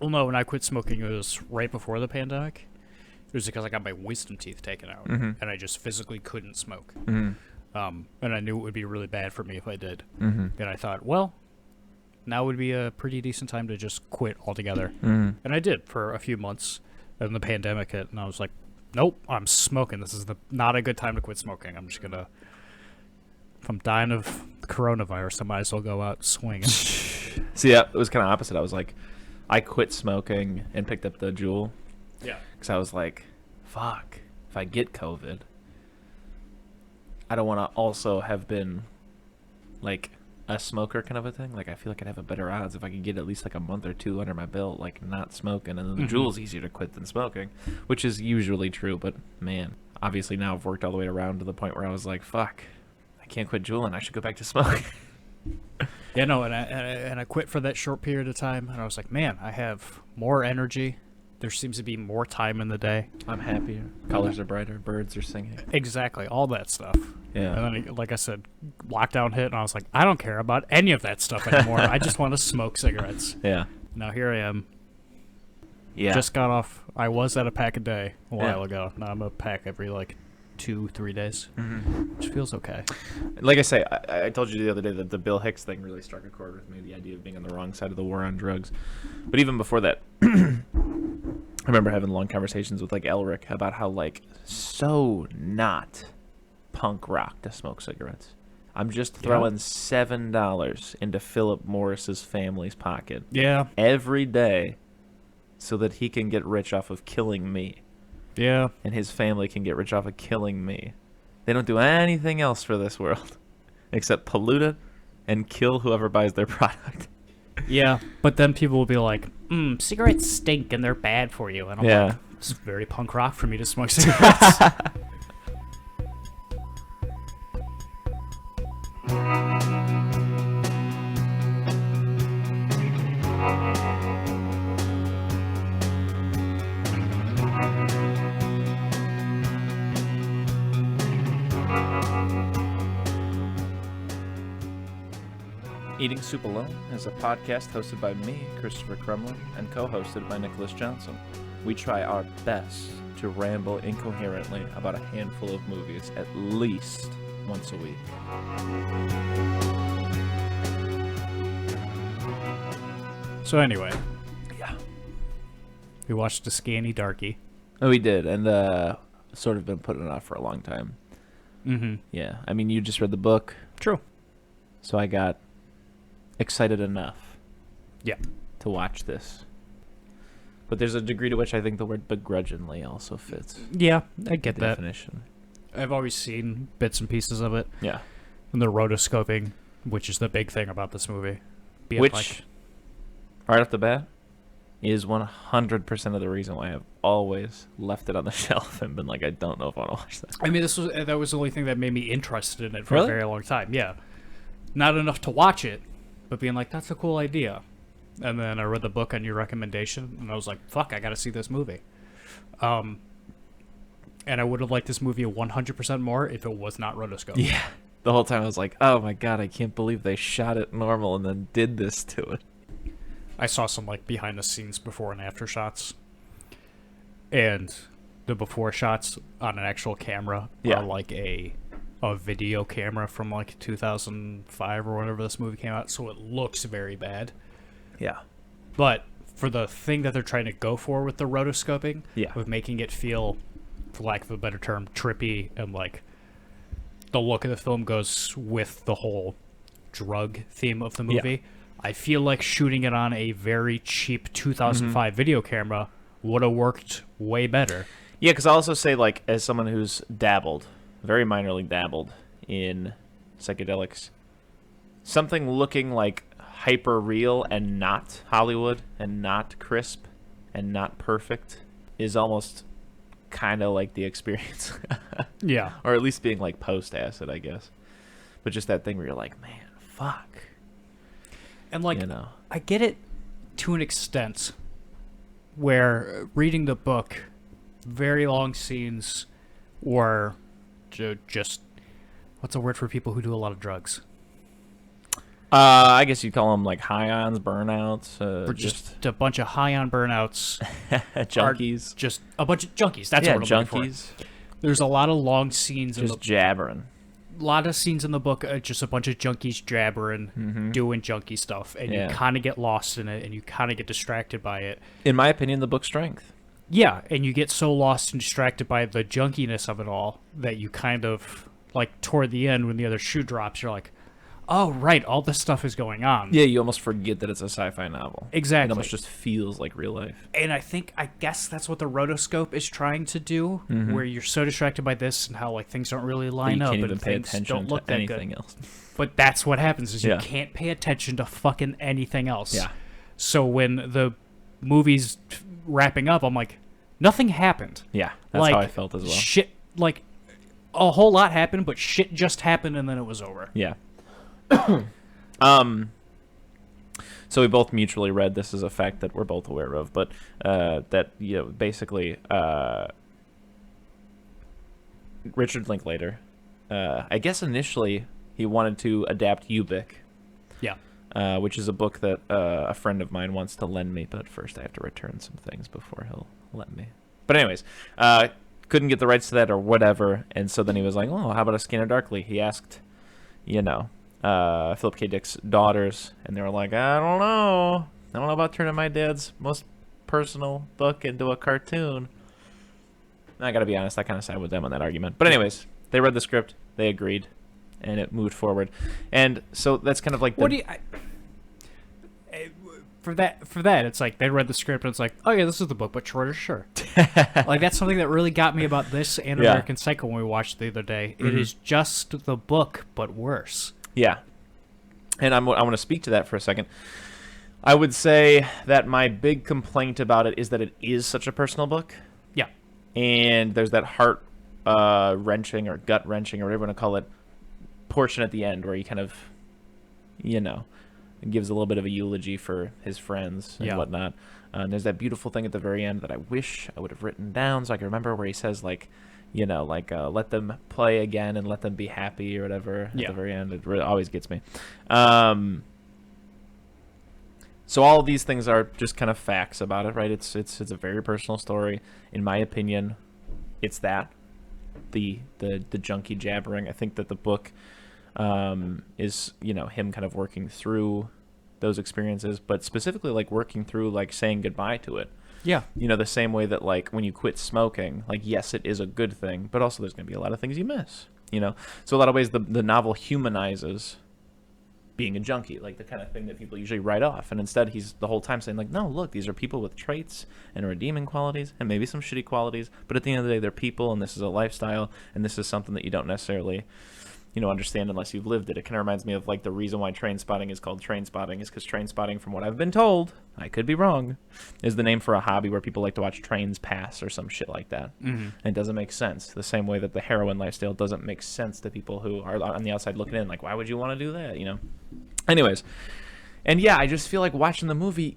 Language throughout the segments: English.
Well, no, when I quit smoking, it was right before the pandemic. It was because I got my wisdom teeth taken out, Mm-hmm. and I just physically couldn't smoke. Mm-hmm. And I knew it would be really bad for me if I did. Mm-hmm. And I thought, well, now would be a pretty decent time to just quit altogether. Mm-hmm. And I did for a few months. And the pandemic hit, and I was like, nope, I'm smoking. This is not a good time to quit smoking. I'm just going to, if I'm dying of coronavirus, I might as well go out swinging. See, yeah, it was kind of opposite. I was like, I quit smoking and picked up the Juul. Yeah. Because I was like, fuck, if I get COVID, I don't want to also have been like a smoker kind of a thing. Like, I feel like I'd have a better odds if I could get at least like a month or two under my belt, like not smoking. And then the Juul's easier to quit than smoking, which is usually true. But man, obviously now I've worked all the way around to the point where I was like, fuck, I can't quit Juuling. I should go back to smoking. Yeah, no, and I quit for that short period of time, and I was like, man, I have more energy. There seems to be more time in the day. I'm happier. Colors are brighter. Birds are singing. Exactly, all that stuff. Yeah. And then, like I said, lockdown hit, and I was like, I don't care about any of that stuff anymore. I just want to smoke cigarettes. Yeah. Now here I am. Yeah. Just got off. I was at a pack a day a while Yeah. ago. Now I'm a pack every, 2-3 days, which feels okay. Like I say, I told you the other day that the Bill Hicks thing really struck a chord with me, the idea of being on the wrong side of the war on drugs. But even before that, I remember having long conversations with Elric about how so not punk rock to smoke cigarettes. I'm just throwing $7 into Philip Morris's family's pocket Yeah, every day so that he can get rich off of killing me. yeah. And his family can get rich off of killing me. They don't do anything else for this world except pollute it and kill whoever buys their product. Yeah, but then people will be like, cigarettes stink and they're bad for you. And I'm Yeah. like, it's very punk rock for me to smoke cigarettes. Eating Soup Alone is a podcast hosted by me, Christopher Crumley, and co-hosted by Nicholas Johnson. We try our best to ramble incoherently about a handful of movies at least once a week. So anyway, Yeah. we watched a Scanny Darky. Oh, we did, and sort of been putting it off for a long time. Mm-hmm. Yeah, I mean, you just read the book, True. so I got excited enough Yeah. to watch this. But there's a degree to which I think the word begrudgingly also fits Yeah, I get the that. definition. I've always seen bits and pieces of it. Yeah. And the rotoscoping, which is the big thing about this movie. Be it Which, right off the bat, is 100% of the reason why I've always left it on the shelf and been like, I don't know if I want to watch that. I mean, that was the only thing that made me interested in it for Really? a very long time. Yeah, not enough to watch it, but being like, that's a cool idea. And then I read the book on your recommendation, and I was like, fuck, I got to see this movie. And I would have liked this movie 100% more if it was not rotoscoped. Yeah. The whole time I was like, oh my god, I can't believe they shot it normal and then did this to it. I saw some behind the scenes before and after shots, and the before shots on an actual camera Yeah. are like a video camera from 2005 or whenever this movie came out, so it looks very bad. Yeah. But for the thing that they're trying to go for with the rotoscoping, Yeah. with making it feel, for lack of a better term, trippy, and the look of the film goes with the whole drug theme of the movie. I feel like shooting it on a very cheap 2005 video camera would have worked way better. Yeah, because I also say, as someone who's dabbled, very minorly dabbled in psychedelics, something looking hyper real and not Hollywood and not crisp and not perfect is almost kind of like the experience. Yeah. Or at least being post acid, I guess. But just that thing where you're like, man, fuck. And You know. I get it to an extent where reading the book, very long scenes were just, what's a word for people who do a lot of drugs? I guess you'd call them like high ons, burnouts, Or just a bunch of high on burnouts. junkies. Just a bunch of junkies. That's yeah, what I'm looking junkies. for. There's a lot of long scenes in Just jabbering. a lot of scenes in the book, just a bunch of junkies jabbering, doing junkie stuff, and you kind of get lost in it, and you kind of get distracted by it. In my opinion, the book's strength. Yeah, and you get so lost and distracted by the junkiness of it all that you kind of, like, toward the end when the other shoe drops, you're like, oh, right, all this stuff is going on. Yeah, you almost forget that it's a sci-fi novel. Exactly. It almost just feels like real life. And I guess that's what the rotoscope is trying to do, where you're so distracted by this and how, like, things don't really line up and things don't look that good. Else. But that's what happens is you Yeah. can't pay attention to fucking anything else. Yeah. So when the movie's wrapping up, I'm like, nothing happened. Yeah, that's like, how I felt as well. Shit, like, a whole lot happened, but shit just happened and then it was over. Yeah. So we both mutually read. This is a fact that we're both aware of, but that basically Richard Linklater. I guess initially he wanted to adapt Ubik. Yeah. Which is a book that a friend of mine wants to lend me, but first I have to return some things before he'll let me. But anyways, couldn't get the rights to that or whatever, and so then he was like, "Oh, how about a Scanner Darkly?" He asked, Philip K. Dick's daughters, and they were like, I don't know about turning my dad's most personal book into a cartoon. And I gotta be honest, I kind of side with them on that argument. But anyways, they read the script, they agreed, and it moved forward. And so that's kind of like for that, it's like they read the script and it's like, oh yeah, this is the book, but shorter, sure. Like that's something that really got me about this and American Psycho when we watched it the other day. It is just the book, but worse. Yeah. And I want to speak to that for a second. I would say that my big complaint about it is that it is such a personal book. Yeah. And there's that heart wrenching or gut wrenching or whatever you want to call it portion at the end where he kind of, gives a little bit of a eulogy for his friends and whatnot. And there's that beautiful thing at the very end that I wish I would have written down so I can remember, where he says, like, let them play again and let them be happy or whatever at the very end. It really always gets me. So all of these things are just kind of facts about it, right? It's a very personal story. In my opinion, it's that. The junkie jabbering. I think that the book is, him kind of working through those experiences, but specifically like working through like saying goodbye to it. Yeah. The same way that like when you quit smoking, like yes, it is a good thing, but also there's going to be a lot of things you miss, So a lot of ways the novel humanizes being a junkie, like the kind of thing that people usually write off. And instead he's the whole time saying like, no, look, these are people with traits and redeeming qualities and maybe some shitty qualities, but at the end of the day, they're people and this is a lifestyle and this is something that you don't necessarily understand unless you've lived it. It kind of reminds me of like the reason why Train Spotting is called Train Spotting is because Train Spotting, from what I've been told, I could be wrong, is the name for a hobby where people like to watch trains pass or some shit like that. And it doesn't make sense. The same way that the heroin lifestyle doesn't make sense to people who are on the outside looking in. Like, why would you want to do that? Anyways, and yeah, I just feel like watching the movie,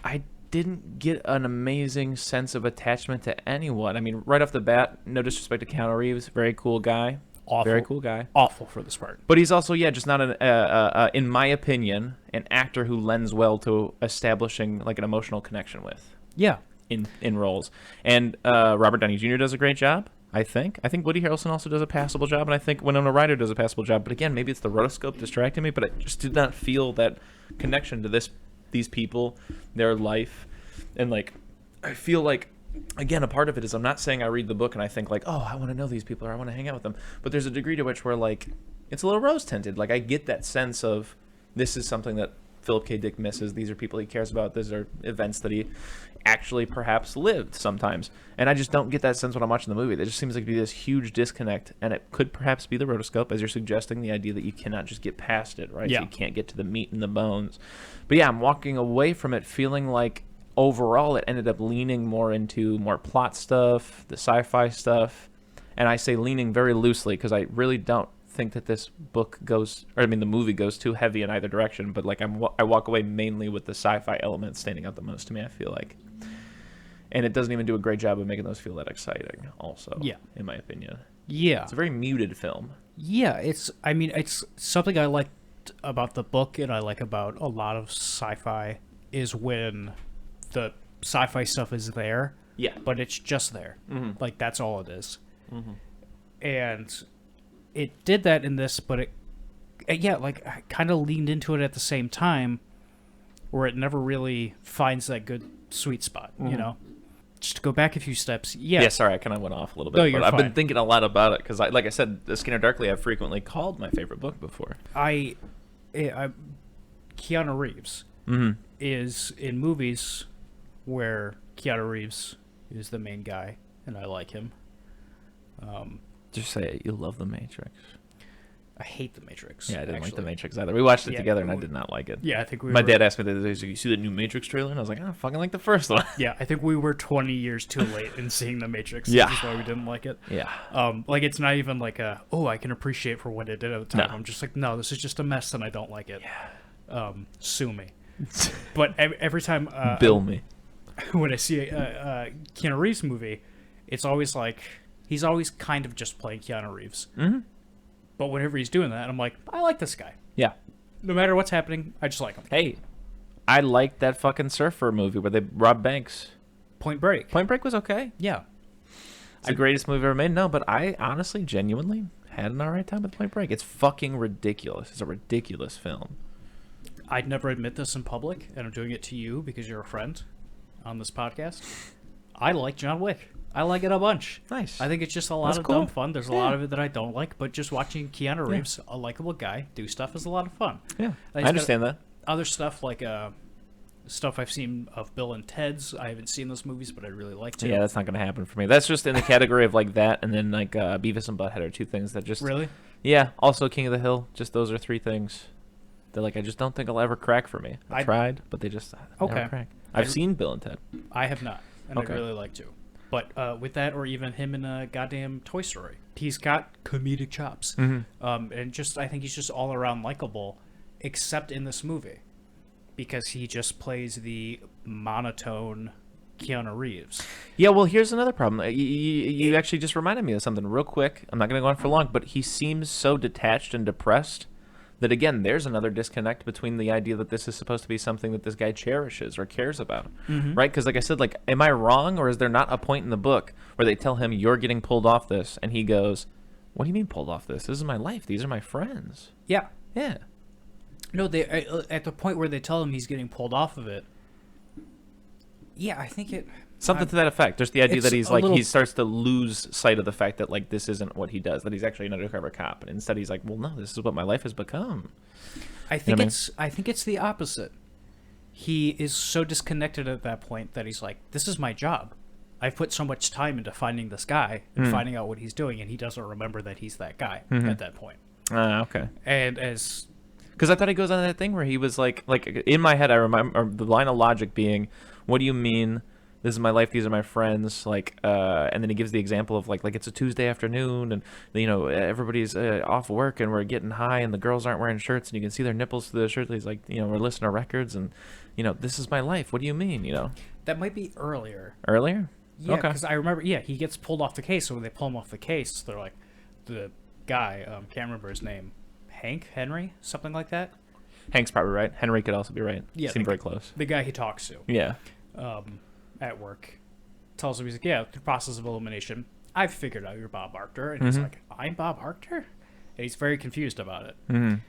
I didn't get an amazing sense of attachment to anyone. I mean, right off the bat, no disrespect to Keanu Reeves, very cool guy. Awful. Very cool guy. Awful for this part. But he's also, just not in my opinion, an actor who lends well to establishing like an emotional connection with. Yeah. In roles. And Robert Downey Jr. does a great job, I think. I think Woody Harrelson also does a passable job, and I think Winona Ryder does a passable job. But again, maybe it's the rotoscope distracting me, but I just did not feel that connection to these people, their life. And like, I feel like, again, a part of it is I'm not saying I read the book and I think like, oh, I want to know these people or I want to hang out with them. But there's a degree to which where like it's a little rose tinted. Like I get that sense of this is something that Philip K. Dick misses. These are people he cares about. These are events that he actually perhaps lived sometimes. And I just don't get that sense when I'm watching the movie. There just seems like to be this huge disconnect. And it could perhaps be the rotoscope, as you're suggesting, the idea that you cannot just get past it, right? Yeah. So you can't get to the meat and the bones. But yeah, I'm walking away from it feeling like overall it ended up leaning more into more plot stuff, the sci-fi stuff. And I say leaning very loosely because I really don't think that this book the movie goes too heavy in either direction. But like I walk away mainly with the sci-fi element standing out the most to me, I feel like. And it doesn't even do a great job of making those feel that exciting also, in my opinion. Yeah. It's a very muted film. Yeah, it's something I like about the book and I like about a lot of sci-fi is when the sci-fi stuff is there, Yeah. but it's just there. Mm-hmm. Like, that's all it is. Mm-hmm. And it did that in this, but yeah, like, I kind of leaned into it at the same time where it never really finds that good sweet spot, you know? Just to go back a few steps, Yeah, sorry, I kind of went off a little bit. No, but you're I've been fine. thinking a lot about it because, like I said, Skinner Darkly I've frequently called my favorite book before. Keanu Reeves is in movies where Keanu Reeves is the main guy, and I like him. Just say it. You love The Matrix. I hate The Matrix. Yeah, I didn't like actually. The Matrix either. We watched it Yeah, together, and I did not like it. Yeah, I think we My were, dad asked me the other day, he's like, you see the new Matrix trailer? And I was like, I fucking like the first one. Yeah, I think we were 20 years too late in seeing The Matrix. Yeah. Which is why we didn't like it. Yeah. Like, it's not even like I can appreciate for what it did at the time. No. I'm just like, no, this is just a mess, and I don't like it. Yeah. Sue me. But every time Bill me. when I see a Keanu Reeves movie, it's always like he's always kind of just playing Keanu Reeves. Mm-hmm. But whenever he's doing that, I'm like, I like this guy. Yeah. No matter what's happening, I just like him. Hey, I liked that fucking surfer movie where they robbed banks. Point Break. Point Break was okay. Yeah. It's the greatest movie ever made. No, but I honestly, genuinely had an alright time with Point Break. It's fucking ridiculous. It's a ridiculous film. I'd never admit this in public, and I'm doing it to you because you're a friend on this podcast. I like John Wick. I like it a bunch. Nice. I think it's just a lot That's of cool. dumb fun. There's a lot of it that I don't like, but just watching Keanu Reeves, a likable guy, do stuff is a lot of fun. Yeah, He's I understand that. got other stuff like stuff I've seen of Bill and Ted's. I haven't seen those movies, but I'd really like to. Yeah, that's not going to happen for me. That's just in the category of like that, and then like Beavis and Butthead are two things that just Really? Yeah. Also, King of the Hill. Just those are three things that like I just don't think I'll ever crack for me. I tried, but they just never crack. I've seen Bill and Ted. I have not, and Okay. I'd really like to. But with that, or even him in a goddamn Toy Story, he's got comedic chops, and just I think he's just all around likable, except in this movie, because he just plays the monotone Keanu Reeves. Yeah, well, here's another problem. You actually just reminded me of something real quick. I'm not going to go on for long, but he seems so detached and depressed that, again, there's another disconnect between the idea that this is supposed to be something that this guy cherishes or cares about, right? Because, like I said, like, am I wrong, or is there not a point in the book where they tell him, you're getting pulled off this, and he goes, what do you mean pulled off this? This is my life. These are my friends. Yeah. Yeah. No, they at the point where they tell him he's getting pulled off of it. Yeah, I think it. Something to that effect. There's the idea It's that he's a like, little- he starts to lose sight of the fact that, like, this isn't what he does, that he's actually an undercover cop. And instead he's like, well, no, this is what my life has become. I think what I mean? I think it's the opposite. He is so disconnected at that point that he's like, this is my job. I've put so much time into finding this guy and finding out what he's doing, and he doesn't remember that he's that guy at that point. Okay. And as Because I thought he goes on that thing where he was like in my head, I remember the line of logic being, what do you mean? This is my life. These are my friends. Like, and then he gives the example of like it's a Tuesday afternoon, and you know everybody's off work, and we're getting high, and the girls aren't wearing shirts, and you can see their nipples through the shirt. He's like, you know, we're listening to records, and you know, this is my life. What do you mean? You know, that might be earlier. earlier. Yeah, Okay. because I remember. Yeah, he gets pulled off the case. So when they pull him off the case, they're like, the guy can't remember his name, Henry, something like that. Hank's probably right. Henry could also be right. Yeah, Seemed very close. The guy he talks to. Yeah. At work, tells him, he's like, yeah, through process of elimination, I've figured out you're Bob Arctor. And he's like, I'm Bob Arctor? And he's very confused about it.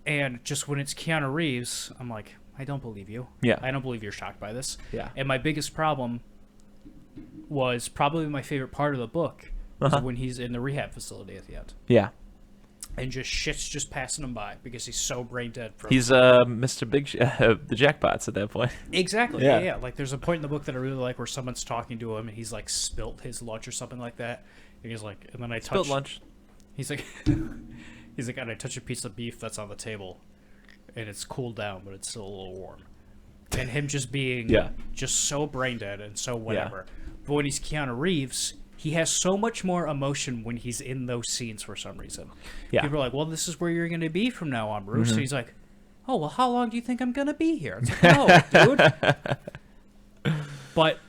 And just when it's Keanu Reeves, I'm like, I don't believe you. Yeah. I don't believe you're shocked by this. Yeah. And my biggest problem was probably my favorite part of the book was when he's in the rehab facility at the end. Yeah. And just shit's just passing him by because he's so brain dead. From He's Mr. The jackpots at that point. Exactly. Yeah. Yeah. Like there's a point in the book that I really like where someone's talking to him and he's like spilt his lunch or something like that. And he's like, and then I touch Spilled lunch. He's like, he's like, and I touch a piece of beef that's on the table, and it's cooled down, but it's still a little warm. And him just being just so brain dead and so whatever. But when he's Keanu Reeves, he has so much more emotion when he's in those scenes for some reason. Yeah. People are like, well, this is where you're going to be from now on, Bruce. And he's like, oh, well, how long do you think I'm going to be here? It's like, no, dude. But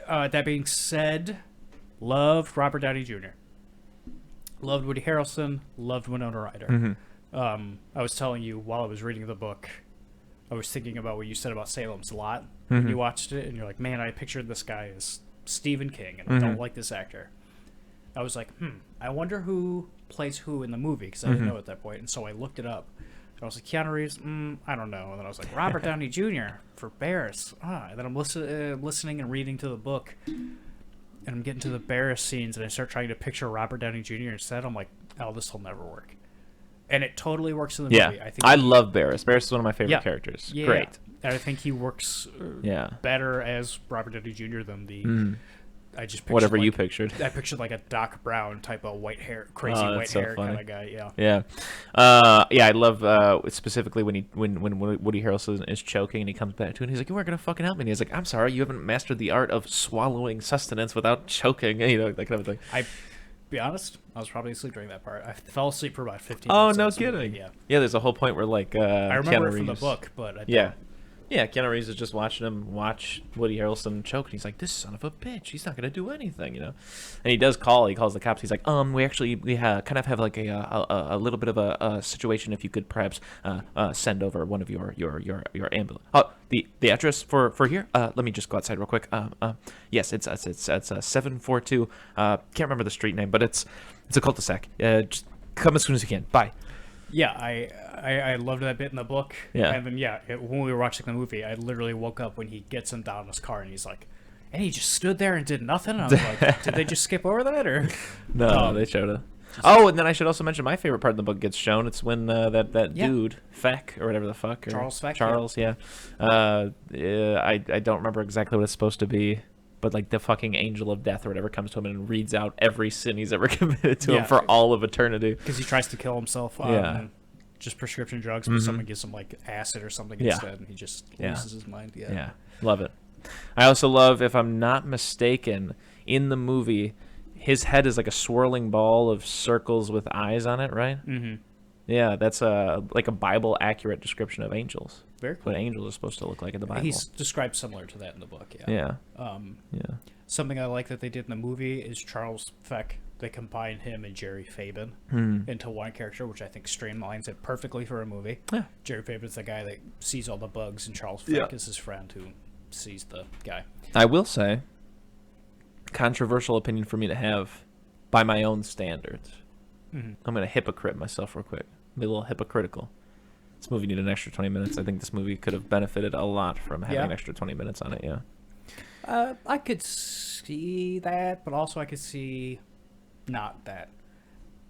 that being said, loved Robert Downey Jr. Loved Woody Harrelson. Loved Winona Ryder. I was telling you while I was reading the book, I was thinking about what you said about Salem's Lot when Mm-hmm. you watched it, and you're like, man, I pictured this guy as Stephen King, and I don't like this actor. I was like, I wonder who plays who in the movie, because I didn't know at that point, and so I looked it up. And I was like, Keanu Reeves, I don't know. And then I was like, Robert Downey Jr. for Barris. And then I'm listening and reading to the book, and I'm getting to the Barris scenes, and I start trying to picture Robert Downey Jr. instead. I'm like, oh, this will never work. And it totally works in the movie. I think I love Barris. Barris is one of my favorite characters. Yeah, Great. and I think he works better as Robert Downey Jr. than the... I just pictured Whatever like, you pictured. I pictured like a Doc Brown type of white hair, crazy white so hair funny. kind of guy. Yeah. Yeah, I love specifically when Woody Harrelson is choking and he comes back to it and he's like, "You weren't gonna fucking help me." And he's like, "I'm sorry, you haven't mastered the art of swallowing sustenance without choking." You know, that kind of thing. Be honest, I was probably asleep during that part. I fell asleep for about 15 Oh, minutes. no of this movie, kidding. Yeah. Yeah, there's a whole point where like I remember Keanu it from the Reeves- book, but I Yeah. Yeah, Keanu Reeves is just watching him watch Woody Harrelson choke, and he's like, "This son of a bitch, he's not gonna do anything," you know. And he calls the cops. He's like, we kind of have like a little bit of a situation. If you could perhaps send over one of your ambulance. Oh, the address for here. Let me just go outside real quick. Yes, it's 742. Can't remember the street name, but it's a cul-de-sac. Just come as soon as you can. Bye. Yeah, I loved that bit in the book. Yeah. And then, when we were watching the movie, I literally woke up when he gets him down in his car and he's like, and he just stood there and did nothing. And I was like, did they just skip over that? Or No, they showed it. Oh, and then I should also mention my favorite part of the book gets shown. It's when that dude, Feck, or whatever the fuck. Charles Feck, Charles, yeah. I don't remember exactly what it's supposed to be, but like the fucking angel of death or whatever comes to him and reads out every sin he's ever committed to him for all of eternity. Because he tries to kill himself on just prescription drugs, but someone gives him like acid or something instead, and he just loses his mind. Yeah, Love it. I also love, if I'm not mistaken, in the movie, his head is like a swirling ball of circles with eyes on it, right? Mm-hmm. Yeah, that's like a Bible accurate description of angels. Very cool. What angels are supposed to look like in the Bible. He's described similar to that in the book. Yeah. Something I like that they did in the movie is Charles Feck. They combined him and Jerry Fabin into one character, which I think streamlines it perfectly for a movie. Yeah. Jerry Fabin's the guy that sees all the bugs, and Charles Feck is his friend who sees the guy. I will say, controversial opinion for me to have by my own standards. I'm going to hypocrite myself real quick. Be a little hypocritical. This movie needed an extra 20 minutes. I think this movie could have benefited a lot from having an extra 20 minutes on it, I could see that, but also I could see not that.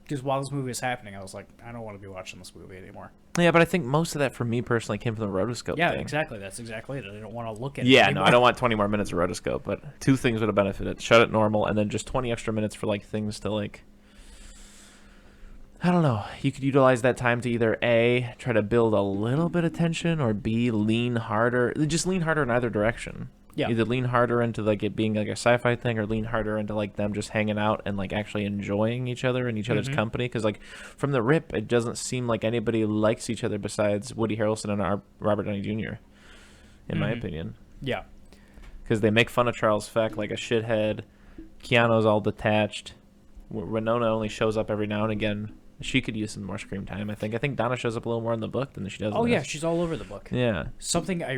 Because while this movie was happening, I was like, I don't want to be watching this movie anymore. Yeah, but I think most of that for me personally came from the rotoscope Yeah, thing. exactly. That's exactly it. I don't want to look at it Yeah, anymore. no, I don't want 20 more minutes of rotoscope, but two things would have benefited. Shut it normal, and then just 20 extra minutes for like things to like... I don't know. You could utilize that time to either A, try to build a little bit of tension, or B, lean harder. Just lean harder in either direction. Yeah. Either lean harder into like it being like a sci-fi thing, or lean harder into like them just hanging out and like actually enjoying each other and each other's company. Because like from the rip, it doesn't seem like anybody likes each other besides Woody Harrelson and Robert Downey Jr. In my opinion. Yeah. Because they make fun of Charles Feck like a shithead. Keanu's all detached. Winona only shows up every now and again. She could use some more screen time, I think. I think Donna shows up a little more in the book than she does in Yeah, this. she's all over the book. Yeah. Something I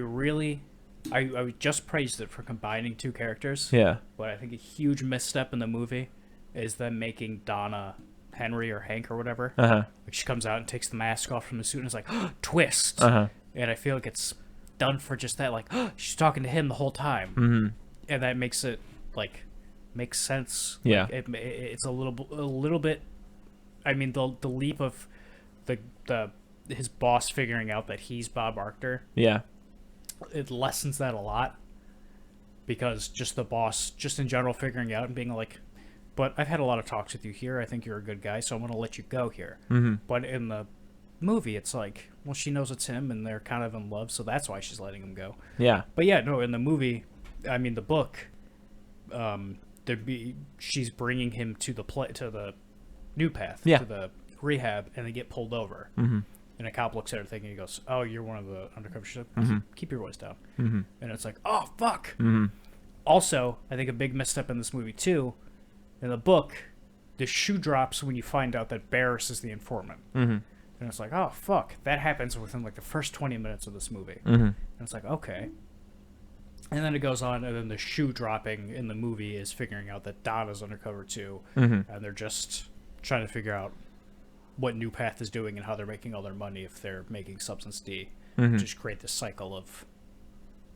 just praised it for combining two characters. Yeah. But I think a huge misstep in the movie is them making Donna Henry or Hank or whatever. Uh-huh. Like she comes out and takes the mask off from the suit and is like, twist. Uh-huh. And I feel like it's done for just that, like, she's talking to him the whole time. Mm-hmm. And that makes it, like, makes sense. Yeah. Like, it's a little bit, I mean, the leap of his boss figuring out that he's Bob Arctor. Yeah. It lessens that a lot, because just the boss, just in general, figuring out and being like, but I've had a lot of talks with you here. I think you're a good guy, so I'm going to let you go here. Mm-hmm. But in the movie, it's like, well, she knows it's him, and they're kind of in love, so that's why she's letting him go. Yeah. But yeah, no, in the movie, I mean, the book, she's bringing him to the new path, to the rehab, and they get pulled over. Mm-hmm. And a cop looks at her thinking, he goes, oh, you're one of the undercover. She's like, keep your voice down. Mm-hmm. And it's like, oh, fuck. Mm-hmm. Also, I think a big misstep in this movie, too, in the book, the shoe drops when you find out that Barris is the informant. Mm-hmm. And it's like, oh, fuck. That happens within, like, the first 20 minutes of this movie. Mm-hmm. And it's like, okay. And then it goes on, and then the shoe dropping in the movie is figuring out that Donna's undercover, too. Mm-hmm. And they're just trying to figure out what New Path is doing and how they're making all their money if they're making Substance D. Mm-hmm. Just create this cycle of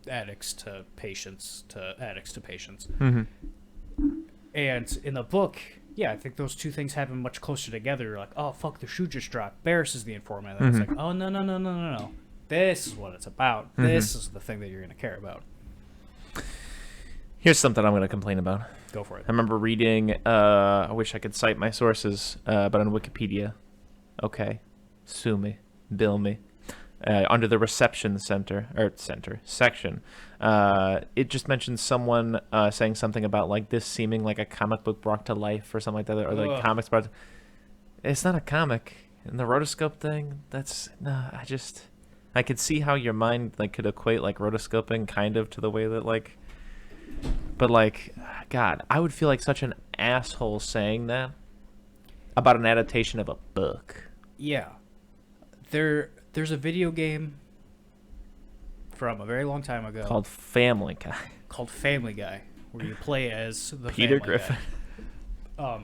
addicts to patients to addicts to patients. Mm-hmm. And in the book, yeah, I think those two things happen much closer together. You're like, oh, fuck, the shoe just dropped. Barris is the informant. And it's like, oh, no. This is what it's about. This is the thing that you're going to care about. Here's something I'm going to complain about. Go for it. I remember reading, I wish I could cite my sources, but on Wikipedia, okay, sue me, bill me, under the reception section, it just mentioned someone saying something about like this seeming like a comic book brought to life or something like that, or like comics brought. It's not a comic. And the rotoscope thing, I could see how your mind like could equate like rotoscoping kind of to the way that like, but like, God, I would feel like such an asshole saying that about an adaptation of a book. Yeah. There's a video game from a very long time ago Called Family Guy. Called Family Guy, where you play as the Peter Family Griffin. Guy.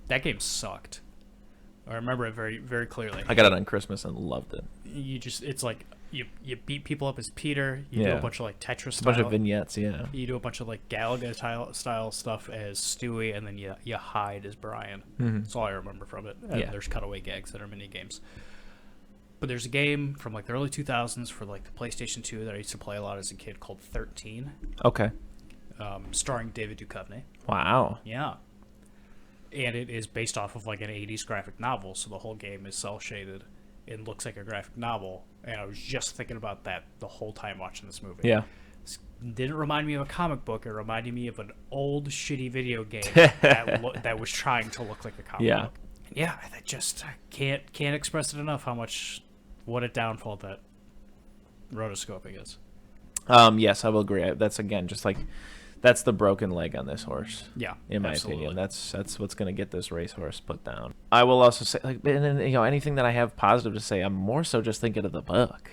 That game sucked. I remember it very, very clearly. I got it on Christmas and loved it. It's like you beat people up as Peter. You do a bunch of like Tetris style. A bunch of vignettes, yeah. You do a bunch of like Galaga style stuff as Stewie, and then you hide as Brian. Mm-hmm. That's all I remember from it. And there's cutaway gags that are mini games. But there's a game from like the early 2000s for like the PlayStation 2 that I used to play a lot as a kid called 13. Okay. Starring David Duchovny. Wow. Yeah. And it is based off of like an 80s graphic novel, so the whole game is cel shaded and looks like a graphic novel. And I was just thinking about that the whole time watching this movie. Yeah. It didn't remind me of a comic book. It reminded me of an old shitty video game that was trying to look like a comic book. Yeah, I can't express it enough how much what a downfall that rotoscoping is. Yes, I will agree. That's again just like that's the broken leg on this horse. Yeah, in my opinion, that's what's going to get this racehorse put down. I will also say, like, and then, anything that I have positive to say, I'm more so just thinking of the book.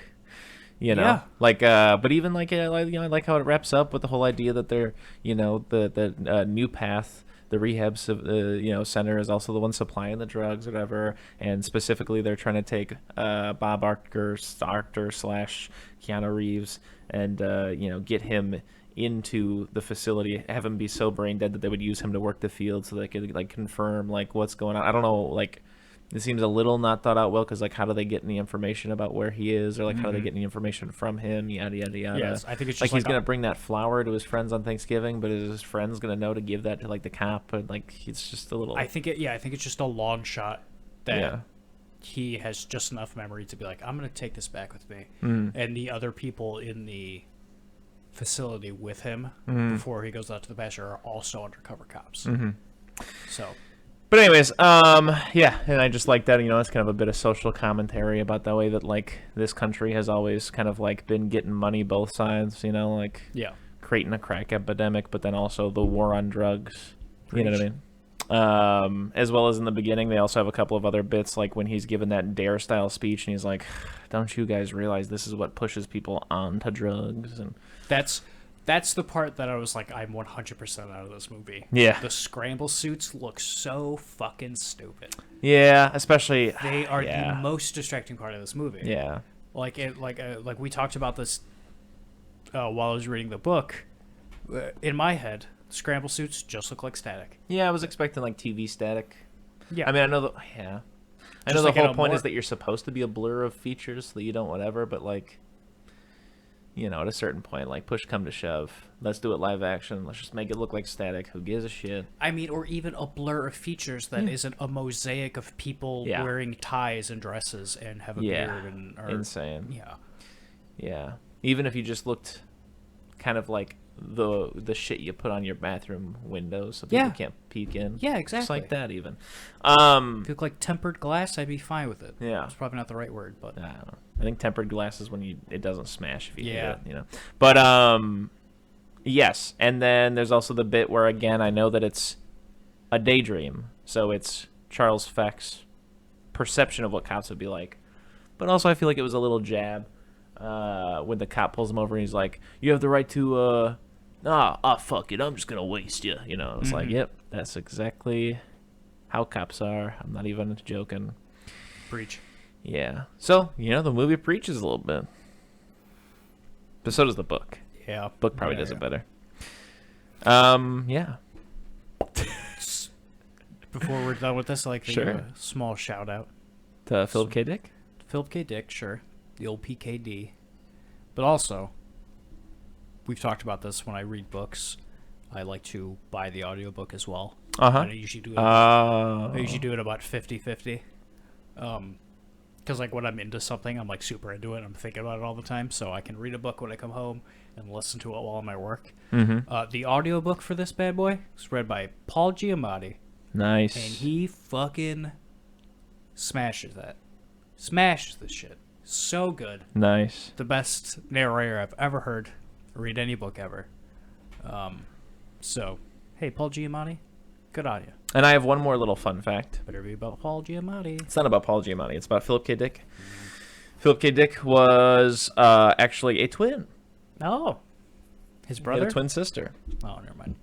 Like, but even like, I like how it wraps up with the whole idea that they're, the New Path, the rehab, center is also the one supplying the drugs, whatever. And specifically, they're trying to take Bob Archer / Keanu Reeves and get him into the facility, have him be so brain dead that they would use him to work the field so they could like confirm like what's going on. I don't know, like it seems a little not thought out well, because like how do they get any information about where he is, or like how do they get any information from him, yada yada yada. Yes, I think it's like just he's gonna bring that flower to his friends on Thanksgiving, but is his friends gonna know to give that to like the cop? And like it's just a little, I think it's just a long shot that he has just enough memory to be like, I'm gonna take this back with me. And the other people in the facility with him before he goes out to the pasture are also undercover cops. So, but anyways, and I just like that, it's kind of a bit of social commentary about the way that like this country has always kind of like been getting money both sides, like creating a crack epidemic, but then also the war on drugs. You know what I mean? As well as in the beginning, they also have a couple of other bits, like when he's given that dare style speech and he's like, don't you guys realize this is what pushes people onto drugs? And that's the part that I was like, I'm 100% out of this movie. Yeah. The scramble suits look so fucking stupid. Yeah, especially they are the most distracting part of this movie. Yeah. Like we talked about this while I was reading the book. In my head, scramble suits just look like static. Yeah, I was expecting like TV static. Yeah. I mean, I know the whole point is that you're supposed to be a blur of features so that you don't whatever, but like, at a certain point, like push come to shove, let's do it live action. Let's just make it look like static. Who gives a shit? I mean, or even a blur of features that isn't a mosaic of people wearing ties and dresses and have a beard and are insane. Yeah. Yeah. Even if you just looked kind of like the shit you put on your bathroom windows so people can't peek in. Yeah, exactly. Just like that even. If you look like tempered glass, I'd be fine with it. Yeah. It's probably not the right word, but I don't know. I think tempered glass is when it doesn't smash if you hit it, But yes, and then there's also the bit where again I know that it's a daydream, so it's Charles Feck's perception of what cops would be like. But also I feel like it was a little jab when the cop pulls him over and he's like, you have the right to fuck it, I'm just gonna waste you. You know, it's like, yep, that's exactly how cops are. I'm not even joking. Preach. Yeah. So, you know, the movie preaches a little bit. But so does the book. Yeah. Book probably does it better. Yeah. Before we're done with this, I'd like to give a small shout out To Philip K. Dick? Philip K. Dick, sure. The old PKD. But also, we've talked about this when I read books. I like to buy the audiobook as well. Uh-huh. And I usually do it about 50-50. Because like when I'm into something, I'm like super into it. I'm thinking about it all the time, so I can read a book when I come home and listen to it while I'm at work. The audiobook for this bad boy is read by Paul Giamatti. Nice. And he fucking smashes that. Smashes this shit. So good. Nice. The best narrator I've ever heard read any book ever. So, hey, Paul Giamatti, good on you. And I have one more little fun fact. Better be about Paul Giamatti. It's not about Paul Giamatti. It's about Philip K. Dick. Philip K. Dick was actually a twin. Oh. His brother? He had a twin sister. Oh, never mind.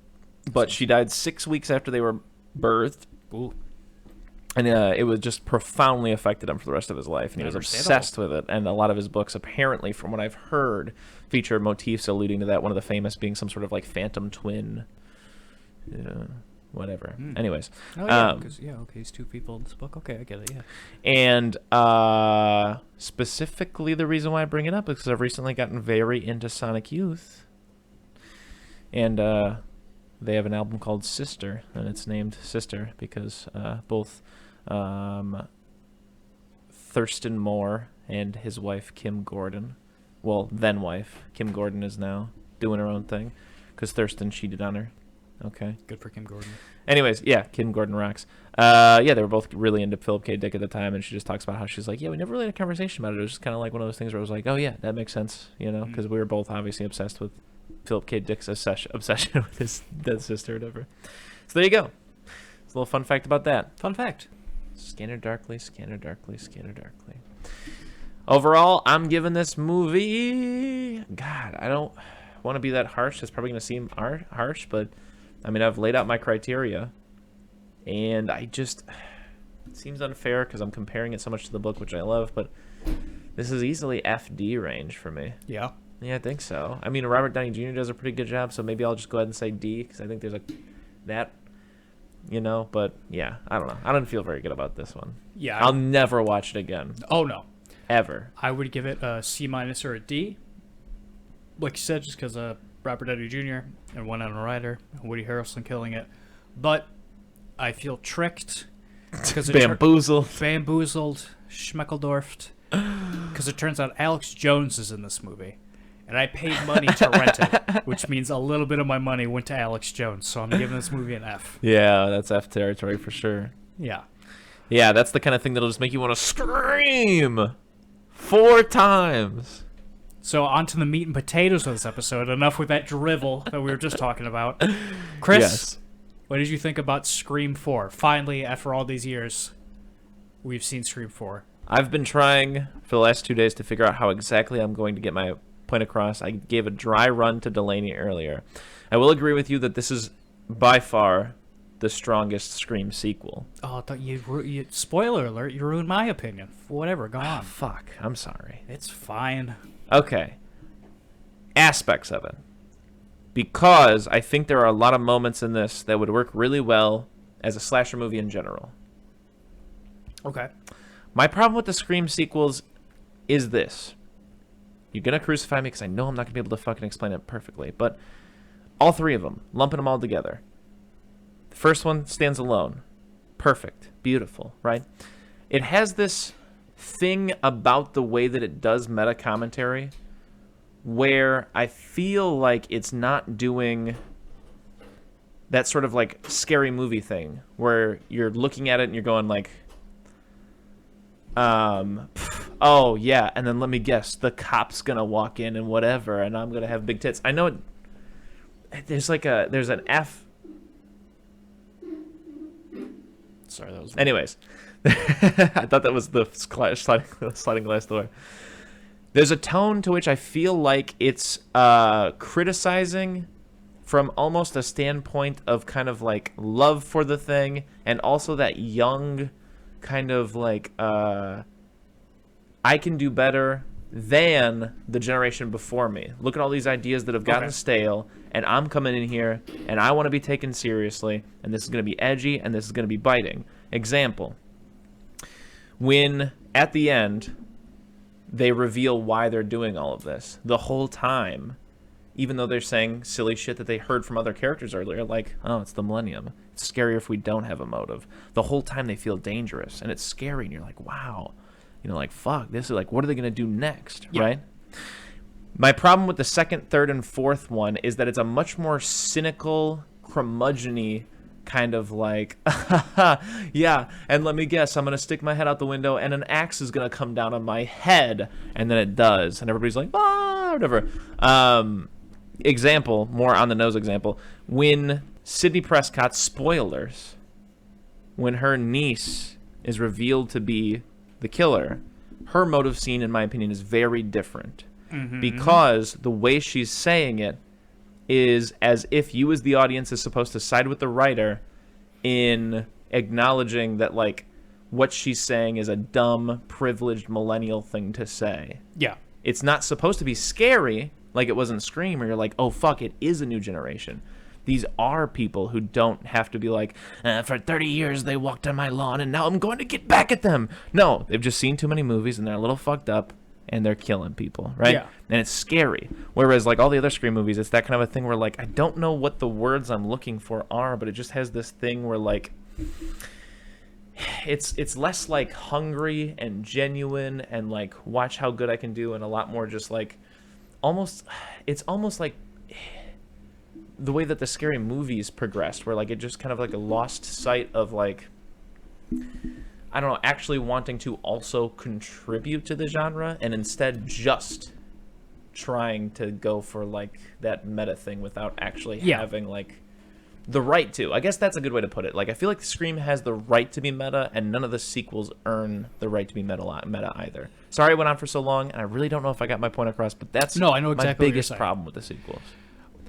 But she died 6 weeks after they were birthed. Ooh. And it was just profoundly affected him for the rest of his life. And he was obsessed with it. And a lot of his books, apparently, from what I've heard, feature motifs alluding to that. One of the famous being some sort of like phantom twin. Whatever. Anyways. Oh, yeah, okay, he's two people in this book. Okay, I get it, yeah. And specifically the reason why I bring it up is because I've recently gotten very into Sonic Youth. And they have an album called Sister, and it's named Sister because both Thurston Moore and his wife, Kim Gordon, well, then wife, Kim Gordon is now doing her own thing because Thurston cheated on her. Okay. Good for Kim Gordon. Anyways, yeah, Kim Gordon rocks. Yeah, they were both really into Philip K. Dick at the time, and she just talks about how she's like, yeah, we never really had a conversation about it. It was just kind of like one of those things where I was like, oh, yeah, that makes sense, you know, because we were both obviously obsessed with Philip K. Dick's obsession with his dead sister or whatever. So there you go. It's a little fun fact about that. Fun fact. Scanner darkly, scanner darkly, scanner darkly. Overall, I'm giving this movie... God, I don't want to be that harsh. It's probably going to seem harsh, but... I mean, I've laid out my criteria, and I just... It seems unfair because I'm comparing it so much to the book, which I love, but this is easily FD range for me. Yeah. Yeah, I think so. I mean, Robert Downey Jr. does a pretty good job, so maybe I'll just go ahead and say D, because I think there's that, you know, but yeah, I don't know. I don't feel very good about this one. Yeah. I'll never watch it again. Oh, no. Ever. I would give it a C- or a D. Like you said, just because Robert Downey Jr. and Winona Ryder, Woody Harrelson killing it. But I feel tricked. Bamboozled. Bamboozled. Schmeckeldorfed. Because it turns out Alex Jones is in this movie. And I paid money to rent it, which means a little bit of my money went to Alex Jones. So I'm giving this movie an F. Yeah, that's F territory for sure. Yeah. Yeah, that's the kind of thing that'll just make you want to scream 4 times. So on to the meat and potatoes of this episode. Enough with that drivel that we were just talking about. Chris, yes. What did you think about Scream 4? Finally, after all these years, we've seen Scream 4. I've been trying for the last 2 days to figure out how exactly I'm going to get my point across. I gave a dry run to Delaney earlier. I will agree with you that this is by far the strongest Scream sequel. Oh, I thought you spoiler alert, you ruined my opinion. Whatever, go on. Fuck, I'm sorry. It's fine. Okay. Aspects of it. Because I think there are a lot of moments in this that would work really well as a slasher movie in general. Okay. My problem with the Scream sequels is this. You're going to crucify me because I know I'm not going to be able to fucking explain it perfectly. But all 3 of them, lumping them all together. The first one stands alone. Perfect. Beautiful, right? It has this thing about the way that it does meta commentary where I feel like it's not doing that sort of like scary movie thing where you're looking at it and you're going like, oh yeah, and then let me guess, the cop's gonna walk in and whatever, and I'm gonna have big tits. I know there's an F. Sorry, that was... Anyways, I thought that was the sliding glass door. There's a tone to which I feel like it's criticizing from almost a standpoint of kind of like love for the thing, and also that young kind of like I can do better than the generation before me. Look at all these ideas that have gotten stale, and I'm coming in here and I want to be taken seriously, and this is going to be edgy and this is going to be biting. Example, when at the end they reveal why they're doing all of this, the whole time, even though they're saying silly shit that they heard from other characters earlier, like, oh, it's the millennium, it's scarier if we don't have a motive, the whole time they feel dangerous and it's scary, and you're like, wow, you know, like, fuck, this is like, what are they going to do next, right? My problem with the second, third, and fourth one is that it's a much more cynical, curmudgeon-y kind of like, yeah, and let me guess, I'm going to stick my head out the window and an axe is going to come down on my head, and then it does, and everybody's like, ah, whatever. Example, more on the nose example, when Sidney Prescott, spoilers, when her niece is revealed to be the killer, her motive scene, in my opinion, is very different. Because the way she's saying it is as if you as the audience is supposed to side with the writer in acknowledging that, like, what she's saying is a dumb, privileged millennial thing to say. Yeah. It's not supposed to be scary like it was in Scream, where you're like, oh, fuck, it is a new generation. These are people who don't have to be like, for 30 years they walked on my lawn and now I'm going to get back at them. No, they've just seen too many movies and they're a little fucked up and they're killing people, right? Yeah. And it's scary. Whereas, like, all the other Scream movies, it's that kind of a thing where, like, I don't know what the words I'm looking for are, but it just has this thing where, like, it's less, like, hungry and genuine and, like, watch how good I can do, and a lot more just, like, it's almost like the way that the scary movies progressed, where, like, it just kind of, like, a lost sight of, like, I don't know, actually wanting to also contribute to the genre, and instead just trying to go for, like, that meta thing without actually having, like, the right to. I guess that's a good way to put it. Like, I feel like Scream has the right to be meta, and none of the sequels earn the right to be meta either. Sorry I went on for so long, and I really don't know if I got my point across, but that's I know exactly my biggest problem with the sequels.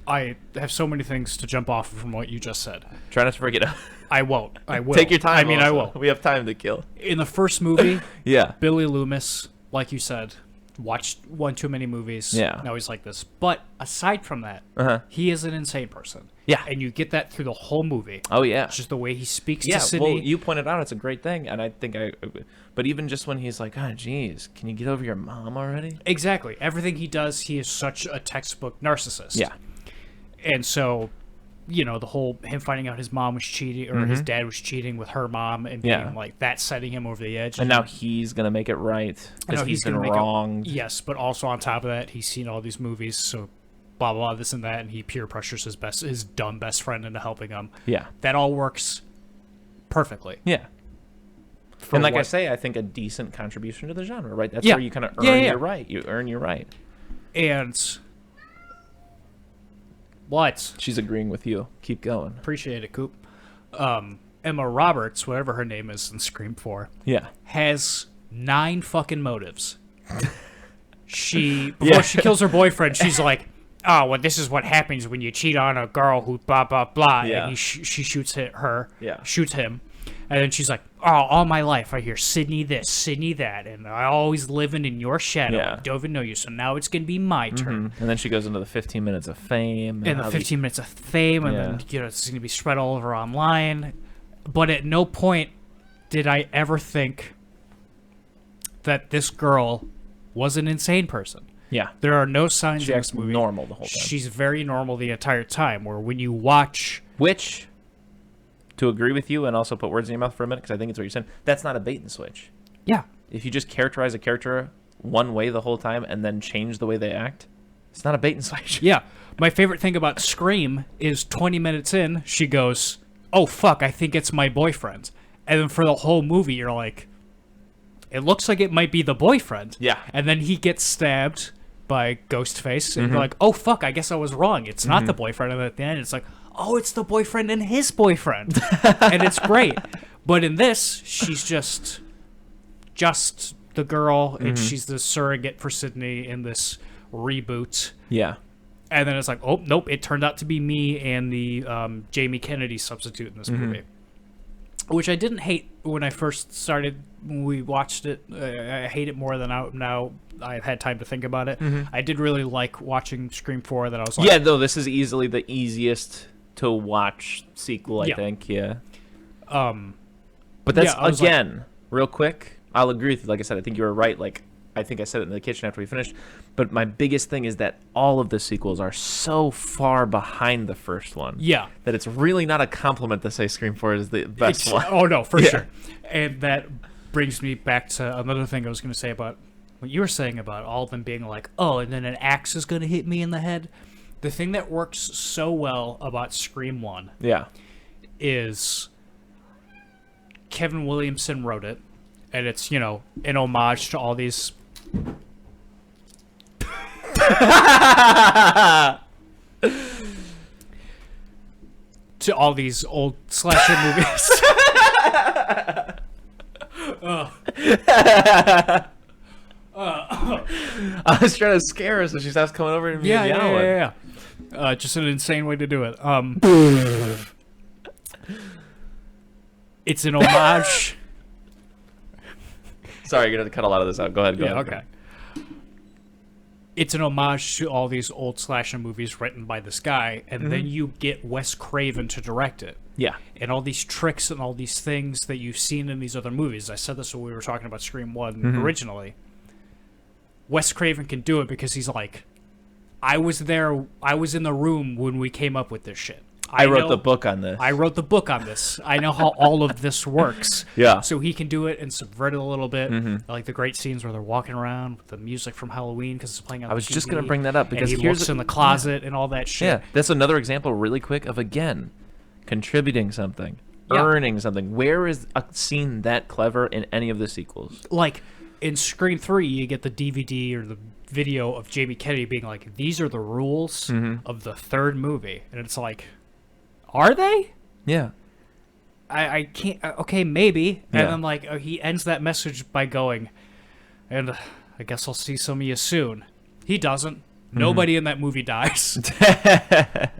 I have so many things to jump off from what you just said. Try not to forget. I won't. I will. Take your time. I mean, also. I will. We have time to kill. In the first movie, yeah, Billy Loomis, like you said, watched one too many movies. Yeah. Now he's like this. But aside from that, he is an insane person. Yeah. And you get that through the whole movie. Oh, yeah. It's just the way he speaks to Sidney. Well, you pointed out it's a great thing, and I think but even just when he's like, oh, geez, can you get over your mom already? Exactly. Everything he does, he is such a textbook narcissist. Yeah. And so, you know, the whole him finding out his mom was cheating, or his dad was cheating with her mom, and being like that, setting him over the edge. And now he's gonna make it right because he's been wronged. Yes, but also on top of that, he's seen all these movies, so blah blah this and that, and he peer pressures his dumb best friend into helping him. Yeah, that all works perfectly. Yeah. And like I say, I think a decent contribution to the genre, right? That's where you kind of earn your right. You earn your right. And what? She's agreeing with you. Keep going. Appreciate it, Coop. Emma Roberts, whatever her name is in Scream 4, has 9 fucking motives. Before she kills her boyfriend, she's like, oh, well, this is what happens when you cheat on a girl who blah, blah, blah. Yeah. And she shoots shoots him. And then she's like, oh, all my life I hear Sidney this, Sidney that, and I always living in your shadow. I don't even know you, so now it's going to be my turn. And then she goes into the 15 minutes of fame. And the 15 minutes of fame, and then, you know, it's going to be spread all over online. But at no point did I ever think that this girl was an insane person. Yeah. There are no signs in this movie. She's normal the whole time. She's very normal the entire time, where when you watch... Which... To agree with you and also put words in your mouth for a minute, because I think it's what you're saying, that's not a bait and switch. Yeah. If you just characterize a character one way the whole time and then change the way they act, it's not a bait and switch. Yeah. My favorite thing about Scream is 20 minutes in, she goes, oh, fuck, I think it's my boyfriend. And then for the whole movie, you're like, it looks like it might be the boyfriend. Yeah. And then he gets stabbed by Ghostface, and you're like, oh, fuck, I guess I was wrong. It's not the boyfriend. And at the end, it's like, oh, it's the boyfriend and his boyfriend. And it's great. But in this, she's just the girl, and she's the surrogate for Sydney in this reboot. Yeah. And then it's like, oh, nope, it turned out to be me and the Jamie Kennedy substitute in this movie. Which I didn't hate when I first started, when we watched it. I hate it more than now I've had time to think about it. I did really like watching Scream 4, that I was like... Yeah, no, this is easily the easiest to watch sequel, I think, yeah. But that's, again, real quick, I'll agree with you. Like I said, I think you were right. Like, I think I said it in the kitchen after we finished. But my biggest thing is that all of the sequels are so far behind the first one. Yeah. That it's really not a compliment to say Scream 4 is the best one. Oh, no, for sure. And that brings me back to another thing I was going to say about what you were saying about all of them being like, oh, and then an axe is going to hit me in the head. The thing that works so well about Scream 1 is Kevin Williamson wrote it. And it's, you know, an homage to all these... to all these old slasher movies. I was trying to scare her so she stops coming over to me and yelling. Yeah. Just an insane way to do it. It's an homage... Sorry, you're going to cut a lot of this out. Go ahead. Go ahead. Okay. It's an homage to all these old slasher movies written by this guy, and then you get Wes Craven to direct it. Yeah. And all these tricks and all these things that you've seen in these other movies. I said this when we were talking about Scream 1 originally. Wes Craven can do it because he's like, I was there, I was in the room when we came up with this shit. I wrote the book on this. I wrote the book on this. I know how all of this works. Yeah. So he can do it and subvert it a little bit. Like the great scenes where they're walking around with the music from Halloween because it's playing on I was the just TV, going to bring that up because and he looks in the closet and all that shit. Yeah, that's another example really quick of, again, contributing something, earning something. Where is a scene that clever in any of the sequels? Like in Scream 3, you get the DVD or the video of Jamie Kennedy being like, these are the rules of the third movie. And it's like... Are they? Yeah. I can't... Okay, maybe. And then, like, he ends that message by going, and I guess I'll see some of you soon. He doesn't. Nobody in that movie dies.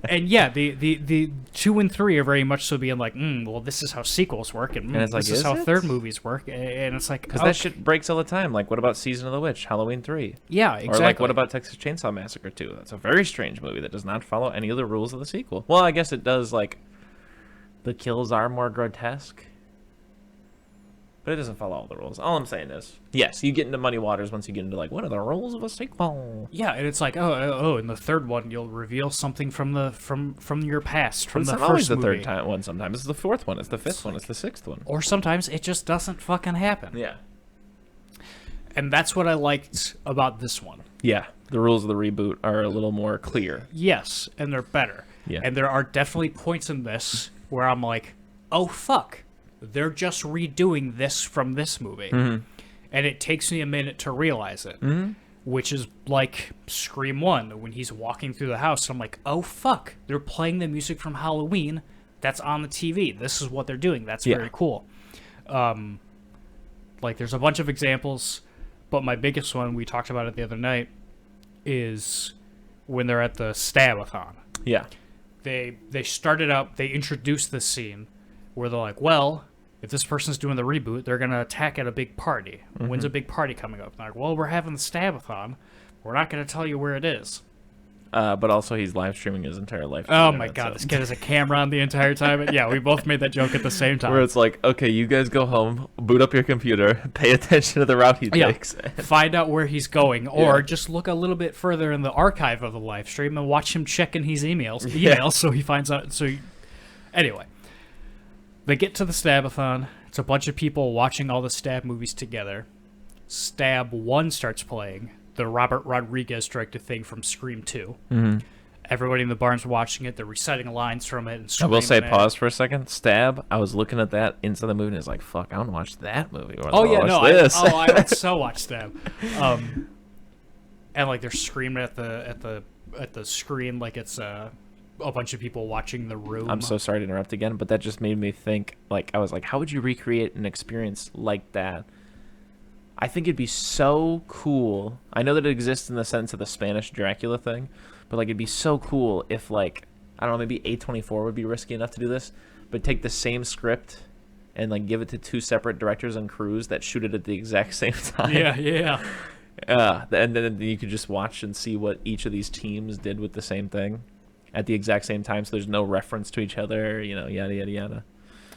And yeah, the 2 and 3 are very much so being like, well, this is how sequels work, and, it's like, this is how third movies work. And it's like... Because that shit breaks all the time. Like, what about Season of the Witch, Halloween 3? Yeah, exactly. Or, like, what about Texas Chainsaw Massacre 2? That's a very strange movie that does not follow any of the rules of the sequel. Well, I guess it does, like, the kills are more grotesque. But it doesn't follow all the rules. All I'm saying is, yes, you get into muddy waters once you get into, like, what are the rules of a sequel? Yeah, and it's like, oh, in the third one, you'll reveal something from your past, from But the it's not always first the movie. third one sometimes. It's the fourth one. It's the fifth one. It's the sixth one. Or sometimes it just doesn't fucking happen. Yeah. And that's what I liked about this one. Yeah. The rules of the reboot are a little more clear. Yes, and they're better. Yeah. And there are definitely points in this where I'm like, oh, fuck. They're just redoing this from this movie. And it takes me a minute to realize it. Which is like Scream 1, when he's walking through the house. I'm like, oh, fuck. They're playing the music from Halloween that's on the TV. This is what they're doing. That's very cool. Like, there's a bunch of examples, but my biggest one, we talked about it the other night, is when they're at the Stab-a-thon. Yeah. They started out, they introduced this scene where they're like, well, if this person's doing the reboot, they're going to attack at a big party. When's a big party coming up? And they're like, well, we're having the Stab-a-thon. We're not going to tell you where it is. But also he's live streaming his entire life. Oh my god, this kid has a camera on the entire time. And yeah, we both made that joke at the same time. Where it's like, okay, you guys go home, boot up your computer, pay attention to the route he takes. Find out where he's going, or just look a little bit further in the archive of the live stream and watch him checking his emails so he finds out. Anyway, they get to the Stab-a-thon. It's a bunch of people watching all the Stab movies together. Stab 1 starts playing, the Robert Rodriguez directed thing from Scream 2. Everybody in the barn's watching it. They're reciting lines from it. And I will say, pause for a second. Stab, I was looking at that inside the movie and it's like, fuck, I want to watch that movie. I would so watch Stab. And like they're screaming at the screen like it's a bunch of people watching The Room. I'm so sorry to interrupt again, but that just made me think, like, I was like, how would you recreate an experience like that? I think it'd be so cool. I know that it exists in the sense of the Spanish Dracula thing, but, like, it'd be so cool if, like, I don't know, maybe A24 would be risky enough to do this, but take the same script and, like, give it to 2 separate directors and crews that shoot it at the exact same time. Yeah. And then you could just watch and see what each of these teams did with the same thing at the exact same time, so there's no reference to each other, you know, yada, yada, yada.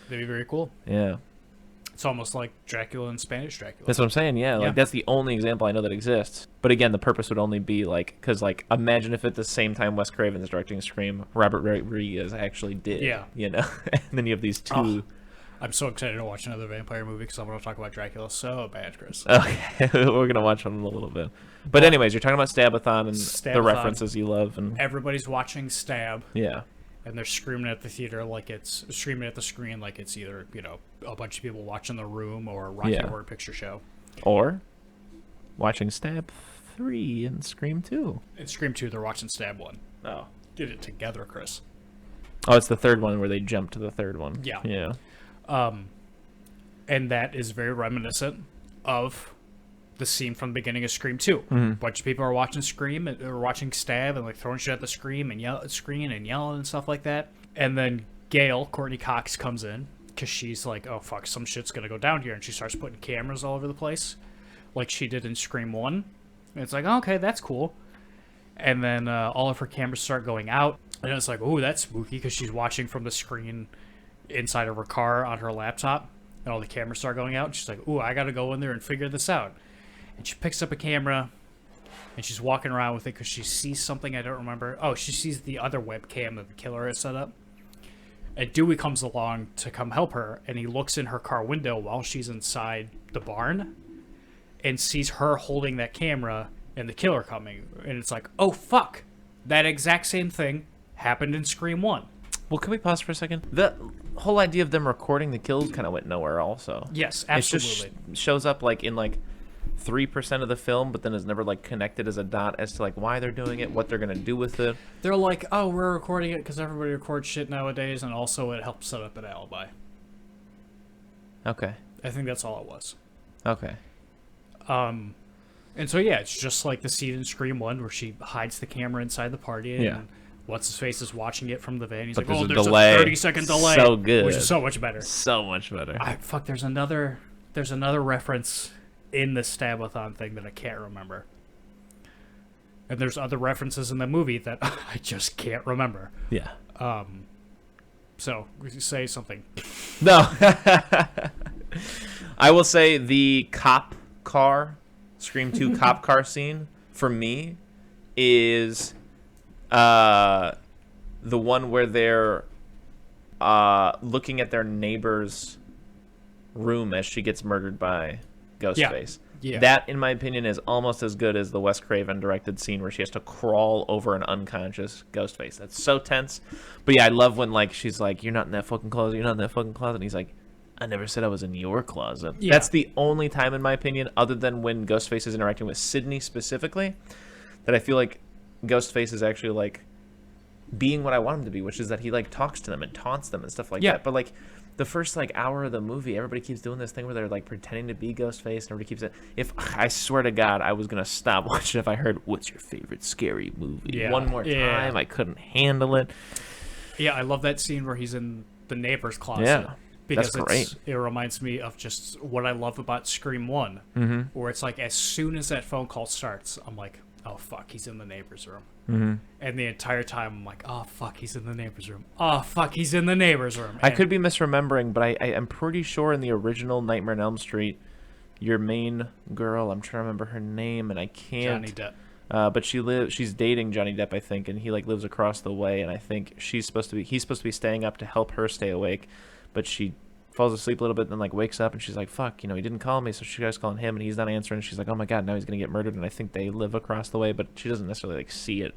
That'd be very cool. Yeah. It's almost like Dracula and Spanish Dracula. That's what I'm saying, yeah. Like, that's the only example I know that exists. But again, the purpose would only be, like, because, like, imagine if at the same time Wes Craven's directing Scream, Robert Rodriguez actually did. Yeah. You know? And then you have these two... I'm so excited to watch another vampire movie because I want to talk about Dracula so bad, Chris. Okay, we're going to watch one in a little bit. But anyways, you're talking about Stabathon and the references you love. And everybody's watching Stab. Yeah. And they're screaming at the theater like it's... screaming at the screen like it's either, you know, a bunch of people watching The Room or Rocky Horror Picture Show. Or watching Stab 3 and Scream 2. In Scream 2, they're watching Stab 1. Oh. Did it together, Chris. Oh, it's the third one where they jump to the third one. Yeah. Yeah. And that is very reminiscent of the scene from the beginning of Scream 2. Mm-hmm. A bunch of people are watching Scream or watching Stab and like throwing shit at the screen and yelling and stuff like that. And then Gail, Courtney Cox, comes in because she's like, oh fuck, some shit's gonna go down here, and she starts putting cameras all over the place, like she did in Scream 1. And it's like, oh, okay, that's cool. And then all of her cameras start going out, and it's like, oh, that's spooky because she's watching from the screen inside of her car on her laptop, and all the cameras start going out, and she's like, ooh, I gotta go in there and figure this out. And she picks up a camera, and she's walking around with it because she sees something I don't remember. Oh, she sees the other webcam that the killer has set up. And Dewey comes along to come help her, and he looks in her car window while she's inside the barn and sees her holding that camera and the killer coming. And it's like, oh, fuck. That exact same thing happened in Scream 1. Well, can we pause for a second? The whole idea of them recording the kills kind of went nowhere also. Yes, absolutely. It just shows up like in like 3% of the film, but then is never like connected as a dot as to like why they're doing it, what they're going to do with it. They're like, oh, we're recording it because everybody records shit nowadays, and also it helps set up an alibi. Okay. I think that's all it was. Okay. And so, yeah, it's just like the scene in Scream 1 where she hides the camera inside the party, and What's-His-Face is watching it from the van. He's but like, oh, there's there's a delay. a 30-second delay. So good. Which is so much better. So much better. Fuck, there's another reference in the Stabathon thing that I can't remember. And there's other references in the movie that I just can't remember. Yeah. So, say something. No. I will say the cop car, Scream 2 cop car scene, for me, is the one where they're looking at their neighbor's room as she gets murdered by Ghostface. Yeah. That, in my opinion, is almost as good as the Wes Craven directed scene where she has to crawl over an unconscious Ghostface. That's so tense. But yeah, I love when like she's like, "You're not in that fucking closet. You're not in that fucking closet." And he's like, "I never said I was in your closet." Yeah. That's the only time, in my opinion, other than when Ghostface is interacting with Sydney specifically, that I feel like Ghostface is actually like being what I want him to be, which is that he like talks to them and taunts them and stuff like that. But like the first like hour of the movie, everybody keeps doing this thing where they're like pretending to be Ghostface, and everybody keeps it. If I swear to God, I was gonna stop watching if I heard, "What's your favorite scary movie?" One more time. I couldn't handle it. Yeah, I love that scene where he's in the neighbor's closet. Yeah, because that's great. It reminds me of just what I love about Scream 1, where it's like as soon as that phone call starts, I'm like, oh fuck, he's in the neighbor's room. And the entire time I'm like, oh fuck, he's in the neighbor's room. Oh fuck, he's in the neighbor's room. And I could be misremembering, but I'm pretty sure in the original Nightmare on Elm Street, your main girl, I'm trying to remember her name, and I can't. Johnny Depp. But she's dating Johnny Depp, I think, and he like lives across the way, and I think he's supposed to be staying up to help her stay awake, but she falls asleep a little bit and then like wakes up and she's like, fuck, he didn't call me, so she tries calling him and he's not answering. She's like, oh my god, now he's gonna get murdered. And I think they live across the way, but she doesn't necessarily like see it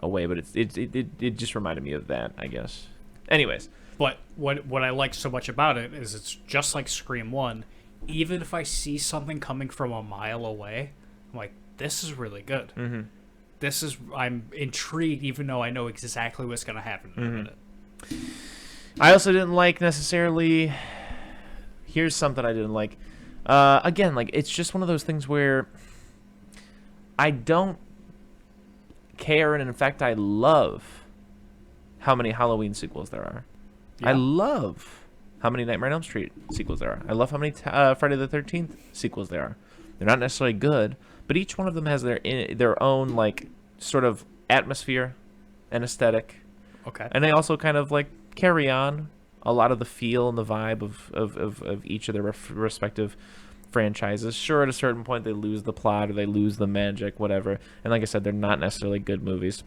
away, but it just reminded me of that, I guess. Anyways, but what I like so much about it is it's just like Scream 1. Even if I see something coming from a mile away, I'm like, this is really good. I'm intrigued, even though I know exactly what's going to happen in a minute. I also didn't like necessarily. Here's something I didn't like. Again, like it's just one of those things where I don't care, and in fact, I love how many Halloween sequels there are. Yeah. I love how many Nightmare on Elm Street sequels there are. I love how many Friday the 13th sequels there are. They're not necessarily good, but each one of them has their own like sort of atmosphere and aesthetic. Okay. And they also kind of like carry on a lot of the feel and the vibe of each of their respective franchises. Sure, at a certain point they lose the plot or they lose the magic, whatever. And like I said, they're not necessarily good movies.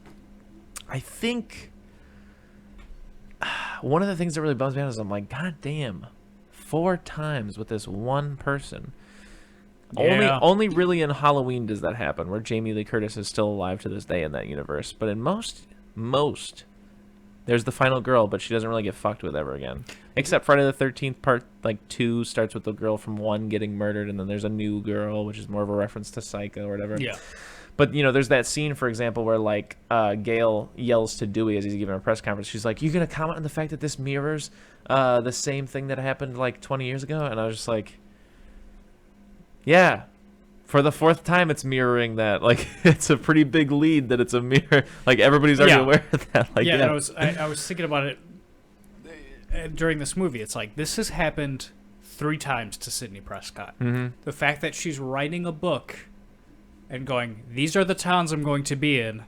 I think one of the things that really bums me out is I'm like, God damn, 4 times with this one person. Yeah. Only really in Halloween does that happen, where Jamie Lee Curtis is still alive to this day in that universe. But in most, there's the final girl, but she doesn't really get fucked with ever again. Except Friday the 13th part, like 2, starts with the girl from 1 getting murdered, and then there's a new girl, which is more of a reference to Psycho or whatever. Yeah. But, you know, there's that scene, for example, where, like, Gail yells to Dewey as he's giving a press conference. She's like, you going to comment on the fact that this mirrors the same thing that happened, like, 20 years ago? And I was just like, yeah. For the 4th time, it's mirroring that. Like, it's a pretty big lead that it's a mirror. Like, everybody's already aware of that. Like, yeah. I was thinking about it during this movie. It's like, this has happened 3 times to Sidney Prescott. Mm-hmm. The fact that she's writing a book and going, these are the towns I'm going to be in,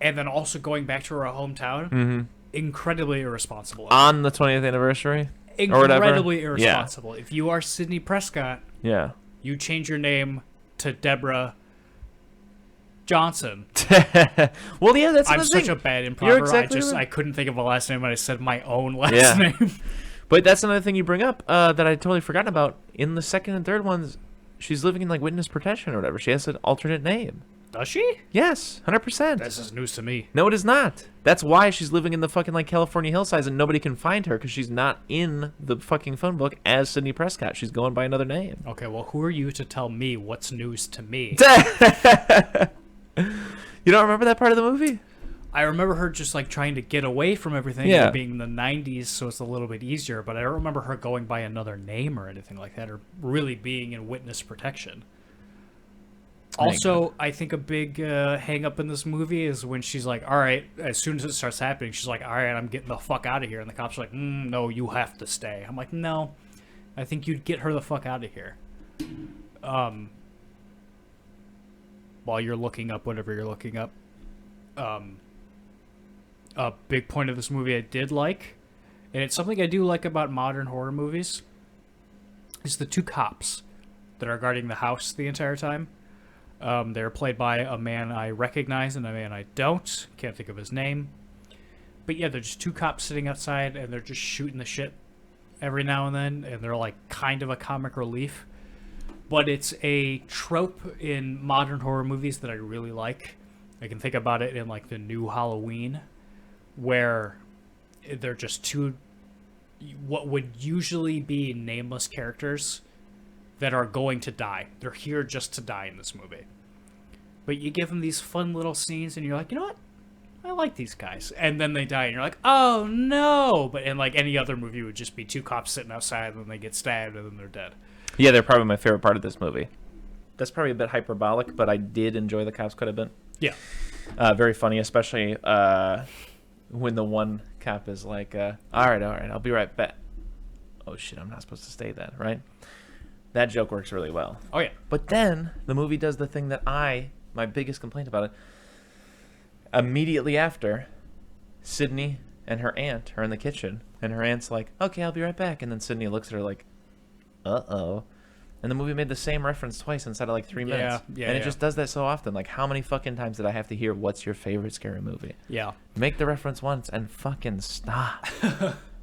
and then also going back to her hometown, incredibly irresponsible. On the 20th anniversary? Incredibly irresponsible. Yeah. If you are Sidney Prescott, you change your name to Deborah Johnson. Well, yeah, that's I'm such thing. a bad improver. Exactly I couldn't think of a last name when I said my own last name. But that's another thing you bring up that I totally forgotten about. In the second and third ones, she's living in like witness protection or whatever. She has an alternate name. Does she? Yes, 100%. This is news to me. No, it is not. That's why she's living in the fucking like California hillsides and nobody can find her because she's not in the fucking phone book as Sidney Prescott. She's going by another name. Okay, well, who are you to tell me what's news to me? You don't remember that part of the movie? I remember her just like trying to get away from everything and being in the 90s, so it's a little bit easier, but I don't remember her going by another name or anything like that, or really being in witness protection. Also, I think a big hang up in this movie is when she's like, all right, as soon as it starts happening, she's like, all right, I'm getting the fuck out of here. And the cops are like, no, you have to stay. I'm like, no, I think you'd get her the fuck out of here. While you're looking up whatever you're looking up. A big point of this movie I did like, and it's something I do like about modern horror movies, is the 2 cops that are guarding the house the entire time. They're played by a man I recognize and a man I don't. Can't think of his name. But yeah, they're just 2 cops sitting outside, and they're just shooting the shit every now and then, and they're like kind of a comic relief. But it's a trope in modern horror movies that I really like. I can think about it in like the new Halloween, where they're just 2 what would usually be nameless characters that are going to die. They're here just to die in this movie. But you give them these fun little scenes, and you're like, you know what? I like these guys. And then they die, and you're like, oh no! But in like any other movie, it would just be 2 cops sitting outside, and then they get stabbed, and then they're dead. Yeah, they're probably my favorite part of this movie. That's probably a bit hyperbolic, but I did enjoy the cops quite a bit. Yeah. Very funny, especially when the one cop is like, all right, I'll be right back. Oh shit, I'm not supposed to say that, right? That joke works really well. Oh yeah. But then the movie does the thing that my biggest complaint about it, immediately after, Sydney and her aunt are in the kitchen, and her aunt's like, okay, I'll be right back. And then Sydney looks at her like, uh-oh. And the movie made the same reference twice inside of like 3 minutes. And it just does that so often. Like, how many fucking times did I have to hear, what's your favorite scary movie? Yeah. Make the reference once and fucking stop.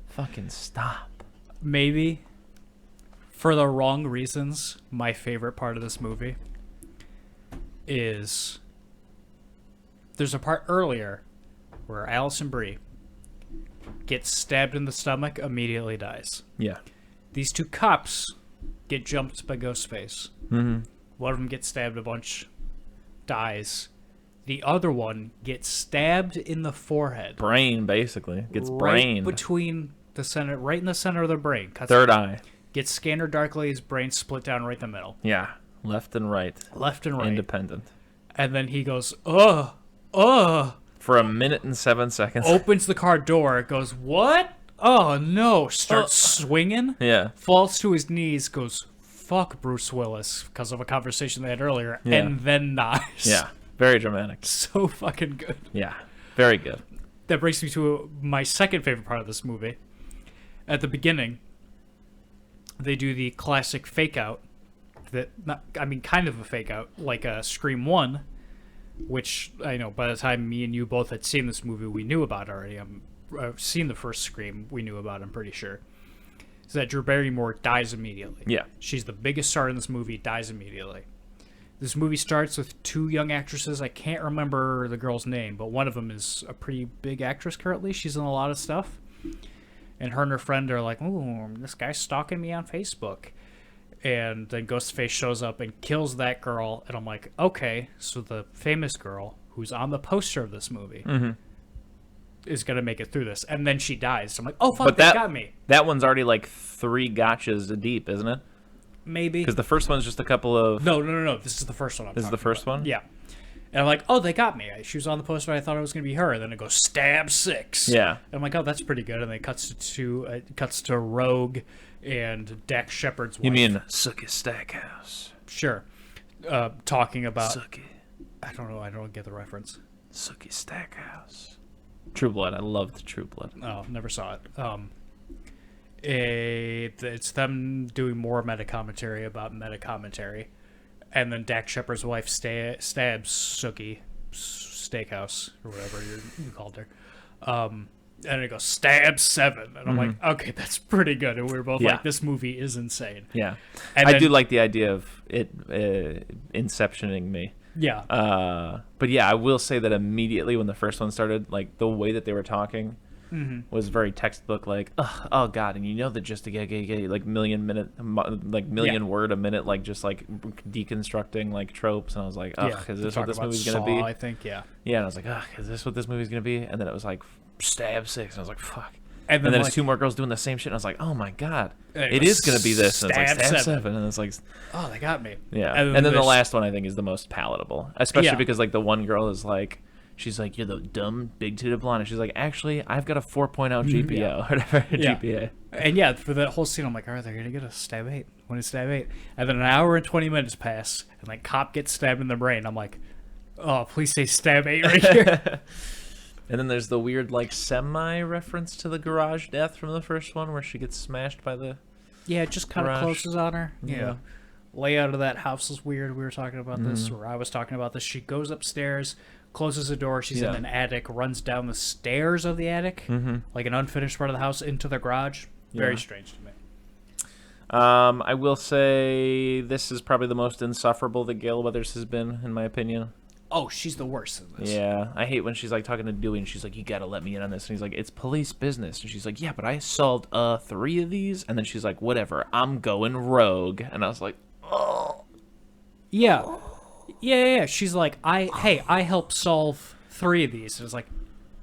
Fucking stop. Maybe, for the wrong reasons, my favorite part of this movie is there's a part earlier where Alison Brie gets stabbed in the stomach, immediately dies. Yeah. These 2 cops get jumped by Ghostface. Mm-hmm. One of them gets stabbed a bunch, dies. The other one gets stabbed in the forehead. Brain, basically. Gets right brain. between the center, right in the center of the brain. Third eye. Gets scanned darkly, his brain split down right in the middle. Yeah. Left and right. Left and right. Independent. And then he goes, ugh. For a minute and 7 seconds. Opens the car door, goes, what? Oh, no. Starts swinging. Yeah. Falls to his knees, goes, fuck Bruce Willis, because of a conversation they had earlier, Yeah. and then dies. Yeah. Very dramatic. So fucking good. Yeah. Very good. That brings me to my second favorite part of this movie. At the beginning, they do the classic fake out. Kind of a fake out, like a Scream 1, which I know by the time me and you both had seen this movie, we knew about already. I've seen the first Scream, we knew about, I'm pretty sure. Is that Drew Barrymore dies immediately. Yeah. She's the biggest star in this movie, dies immediately. This movie starts with two young actresses. I can't remember the girl's name, but one of them is a pretty big actress currently. She's in a lot of stuff. And her and her friend are like, ooh, this guy's stalking me on Facebook. And then Ghostface shows up and kills that girl. And I'm like, okay, so the famous girl who's on the poster of this movie is going to make it through this. And then she dies. So I'm like, oh, fuck, But they got me. That one's already like 3 gotchas deep, isn't it? Maybe. Because the first one's just a couple of... No. This is the first one. This is the first one? Yeah. And I'm like, oh, they got me. She was on the poster. I thought it was going to be her. And then it goes, stab 6. Yeah. And I'm like, oh, that's pretty good. And then it cuts to Rogue and Dax Shepard's wife. You mean Sookie Stackhouse? Sure. Talking about... Sookie. I don't know. I don't get the reference. Sookie Stackhouse. True Blood. I loved True Blood. Oh, never saw it. It's them doing more meta commentary about meta commentary, and then Dax Shepard's wife stabs Sookie Steakhouse or whatever you called her, and it goes stab 7, and I'm like, okay, that's pretty good. And we were both like, this movie is insane. Yeah, and I do like the idea of it inceptioning me. Yeah. But yeah, I will say that immediately when the first one started, like the way that they were talking. Was very textbook, like, oh god, and you know that just to get like million word a minute, like just like deconstructing like tropes, and I was like, is this what this movie's gonna be? I think, yeah, and I was like, is this what this movie's gonna be? And then it was like stab 6, and I was like, fuck. And then like, there's 2 more girls doing the same shit, and I was like, oh my god, it is gonna be this. And it's like stab 7, and it's like, oh, they got me. Yeah, and then the last one I think is the most palatable, especially because like the one girl is like. She's like, you're the dumb, big-tooted blonde. And she's like, actually, I've got a 4.0 GPO. Whatever, GPA. And for that whole scene, I'm like, all right, they're going to get a stab 8. When is stab 8? And then an hour and 20 minutes pass, and like cop gets stabbed in the brain. I'm like, oh, please say stab 8 right here. And then there's the weird, like, semi-reference to the garage death from the first one where she gets smashed by the Yeah, it just kind of closes on her. Yeah. Layout of that house is weird. We were talking about this, or I was talking about this. She goes upstairs, closes the door. She's in an attic, runs down the stairs of the attic, like an unfinished part of the house, into the garage. Very strange to me. I will say this is probably the most insufferable that Gale Weathers has been, in my opinion. Oh, she's the worst in this. Yeah, I hate when she's like talking to Dewey and she's like, you gotta let me in on this. And he's like, it's police business. And she's like, yeah, but I solved 3 of these. And then she's like, whatever, I'm going rogue. And I was like, oh. Yeah. She's like, I helped solve 3 of these. And it's like,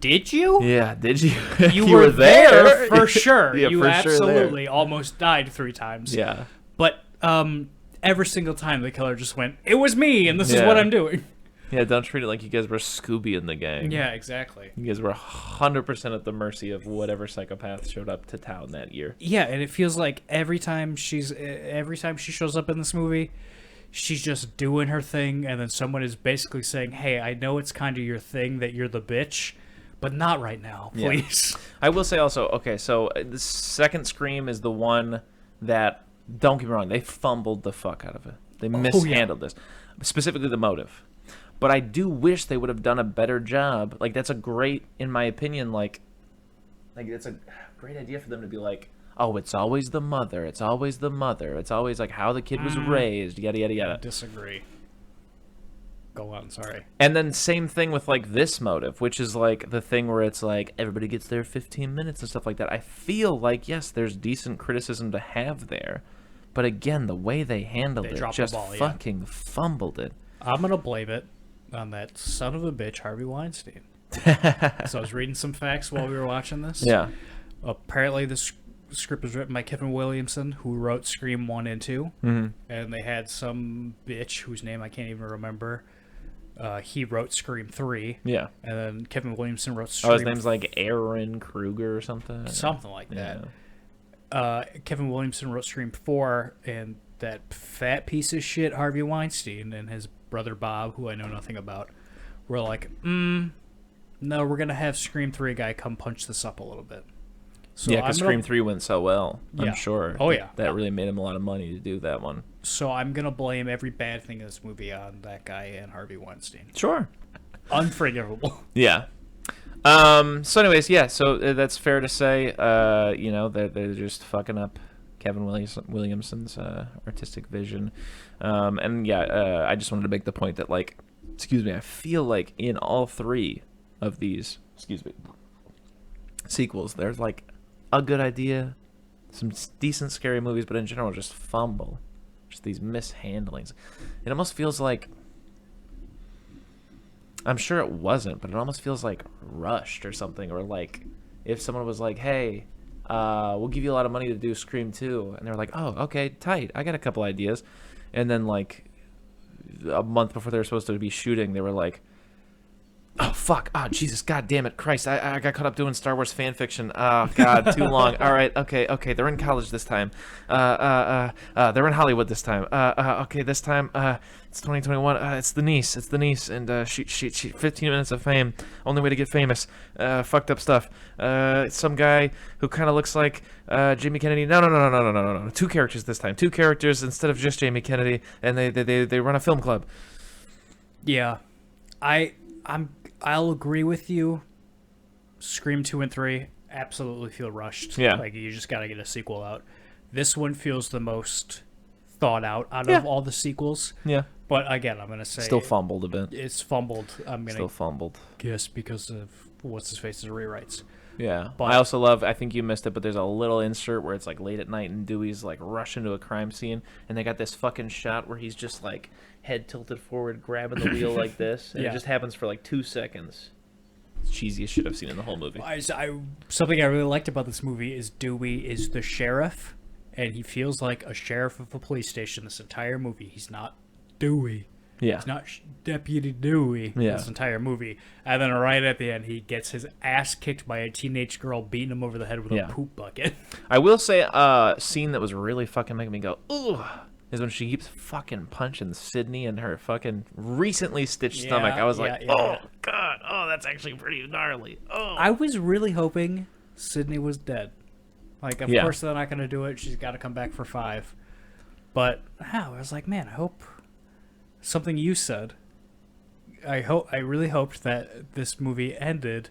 did you? Yeah, did you? You were there for sure. Yeah, you for absolutely sure almost died 3 times. Yeah. But every single time the killer just went, it was me, and this is what I'm doing. Yeah, don't treat it like you guys were Scooby in the gang. Yeah, exactly. You guys were 100% at the mercy of whatever psychopath showed up to town that year. Yeah, and it feels like every time she shows up in this movie, she's just doing her thing, and then someone is basically saying, hey, I know it's kind of your thing that you're the bitch, but not right now, please. Yeah. I will say also, okay, so the second Scream is the one that, don't get me wrong, they fumbled the fuck out of it. They mishandled this. Specifically the motive. But I do wish they would have done a better job. Like, that's a great, in my opinion, like it's a great idea for them to be like, oh, it's always the mother. It's always the mother. It's always, like, how the kid was raised, yada, yada, yada. I disagree. Go on, sorry. And then same thing with, like, this motive, which is, like, the thing where it's, like, everybody gets their 15 minutes and stuff like that. I feel like, yes, there's decent criticism to have there. But, again, the way they handled it just fucking fumbled it. I'm going to blame it. on that son of a bitch, Harvey Weinstein. So I was reading some facts while we were watching this. Yeah. Apparently, the script was written by Kevin Williamson, who wrote Scream 1 and 2. Mm-hmm. And they had some bitch whose name I can't even remember. He wrote Scream 3. Yeah. And then Kevin Williamson wrote Scream... Oh, his name's like Aaron Kruger or something? Something like that. Yeah. Kevin Williamson wrote Scream 4, and that fat piece of shit Harvey Weinstein and his brother Bob, who I know nothing about, were like, no, we're going to have Scream 3 guy come punch this up a little bit. So yeah, because Scream 3 went so well, Yeah. I'm sure. Oh, yeah. That really made him a lot of money to do that one. So I'm going to blame every bad thing in this movie on that guy and Harvey Weinstein. Sure. Unforgivable. Yeah. So anyways, yeah, so that's fair to say. You know, they're just fucking up Kevin Williamson's artistic vision. And yeah, I just wanted to make the point that, like, excuse me, I feel like in all three of these, sequels, there's like a good idea, some decent scary movies, but in general just fumble. Just these mishandlings. It almost feels like, I'm sure it wasn't, but it almost feels like rushed or something, or like if someone was like, hey, we'll give you a lot of money to do Scream 2, and they're like, oh, okay, tight, I got a couple ideas, and then like a month before they were supposed to be shooting, they were like, oh, fuck. Oh, Jesus. God damn it. Christ. I got caught up doing Star Wars fan fiction. Oh, God. Too long. All right. Okay. They're in college this time. They're in Hollywood this time. Okay. This time, it's 2021. It's the niece. And, she 15 minutes of fame. Only way to get famous. Fucked up stuff. Some guy who kind of looks like, Jamie Kennedy. No. Two characters this time. Two characters instead of just Jamie Kennedy. And they run a film club. Yeah. I'll agree with you. Scream 2 and 3 absolutely feel rushed. Yeah. Like, you just got to get a sequel out. This one feels the most thought out of all the sequels. Yeah. But again, I'm going to say... Still fumbled a bit. It's fumbled. I'm going Still to fumbled. guess because of what's-his-face's rewrites. Yeah. But, I also love, I think you missed it, but there's a little insert where it's like late at night and Dewey's like rushing to a crime scene, and they got this fucking shot where he's just like head tilted forward, grabbing the wheel like this, and Yeah. it just happens for like 2 seconds. It's the cheesiest shit I've seen in the whole movie. Something I really liked about this movie is Dewey is the sheriff, and he feels like a sheriff of a police station this entire movie. He's not Dewey. Yeah. He's not Deputy Dewey this entire movie. And then right at the end, he gets his ass kicked by a teenage girl beating him over the head with a poop bucket. I will say a scene that was really fucking making me go, ooh, is when she keeps fucking punching Sydney in her fucking recently stitched stomach. I was like, oh, God. Oh, that's actually pretty gnarly. Oh. I was really hoping Sydney was dead. Like, of course they're not going to do it. She's got to come back for 5. But I was like, man, I hope... Something you said. I really hoped that this movie ended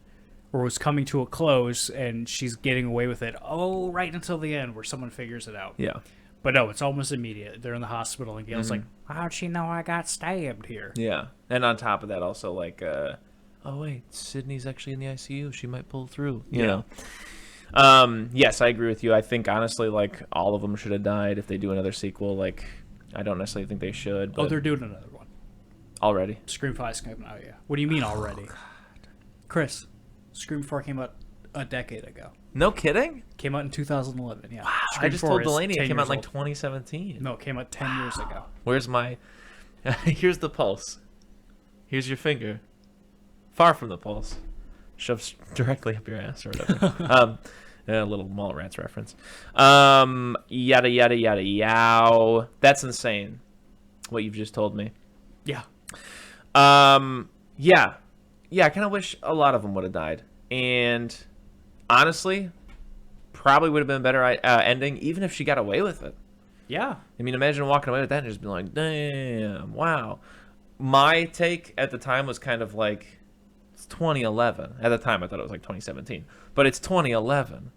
or was coming to a close and she's getting away with it. Oh, right until the end where someone figures it out. Yeah. But no, it's almost immediate. They're in the hospital and Gail's like, how'd she know I got stabbed here? Yeah. And on top of that, also like, oh wait, Sydney's actually in the ICU. She might pull through. You know. Yes, I agree with you. I think honestly, like all of them should have died if they do another sequel. Like, I don't necessarily think they should. But Oh, they're doing another one. already. Scream 5's coming out, yeah. What do you mean already? Chris, Scream 4 came out a decade ago. No kidding? Came out in 2011, yeah. Wow. Scream I just 4 told is Delaney 10 it came out years in like old. 2017. No, it came out 10 years ago. Where's my... Here's the pulse. Here's your finger. Far from the pulse. Shoved directly up your ass or whatever. A little Mallrats reference. Yada, yada, yada, yow. That's insane, what you've just told me. Yeah. Yeah. I kind of wish a lot of them would have died. And honestly, probably would have been a better ending, even if she got away with it. Yeah. I mean, imagine walking away with that and just being like, damn, wow. My take at the time was kind of like, it's 2011. At the time, I thought it was like 2017. But it's 2011.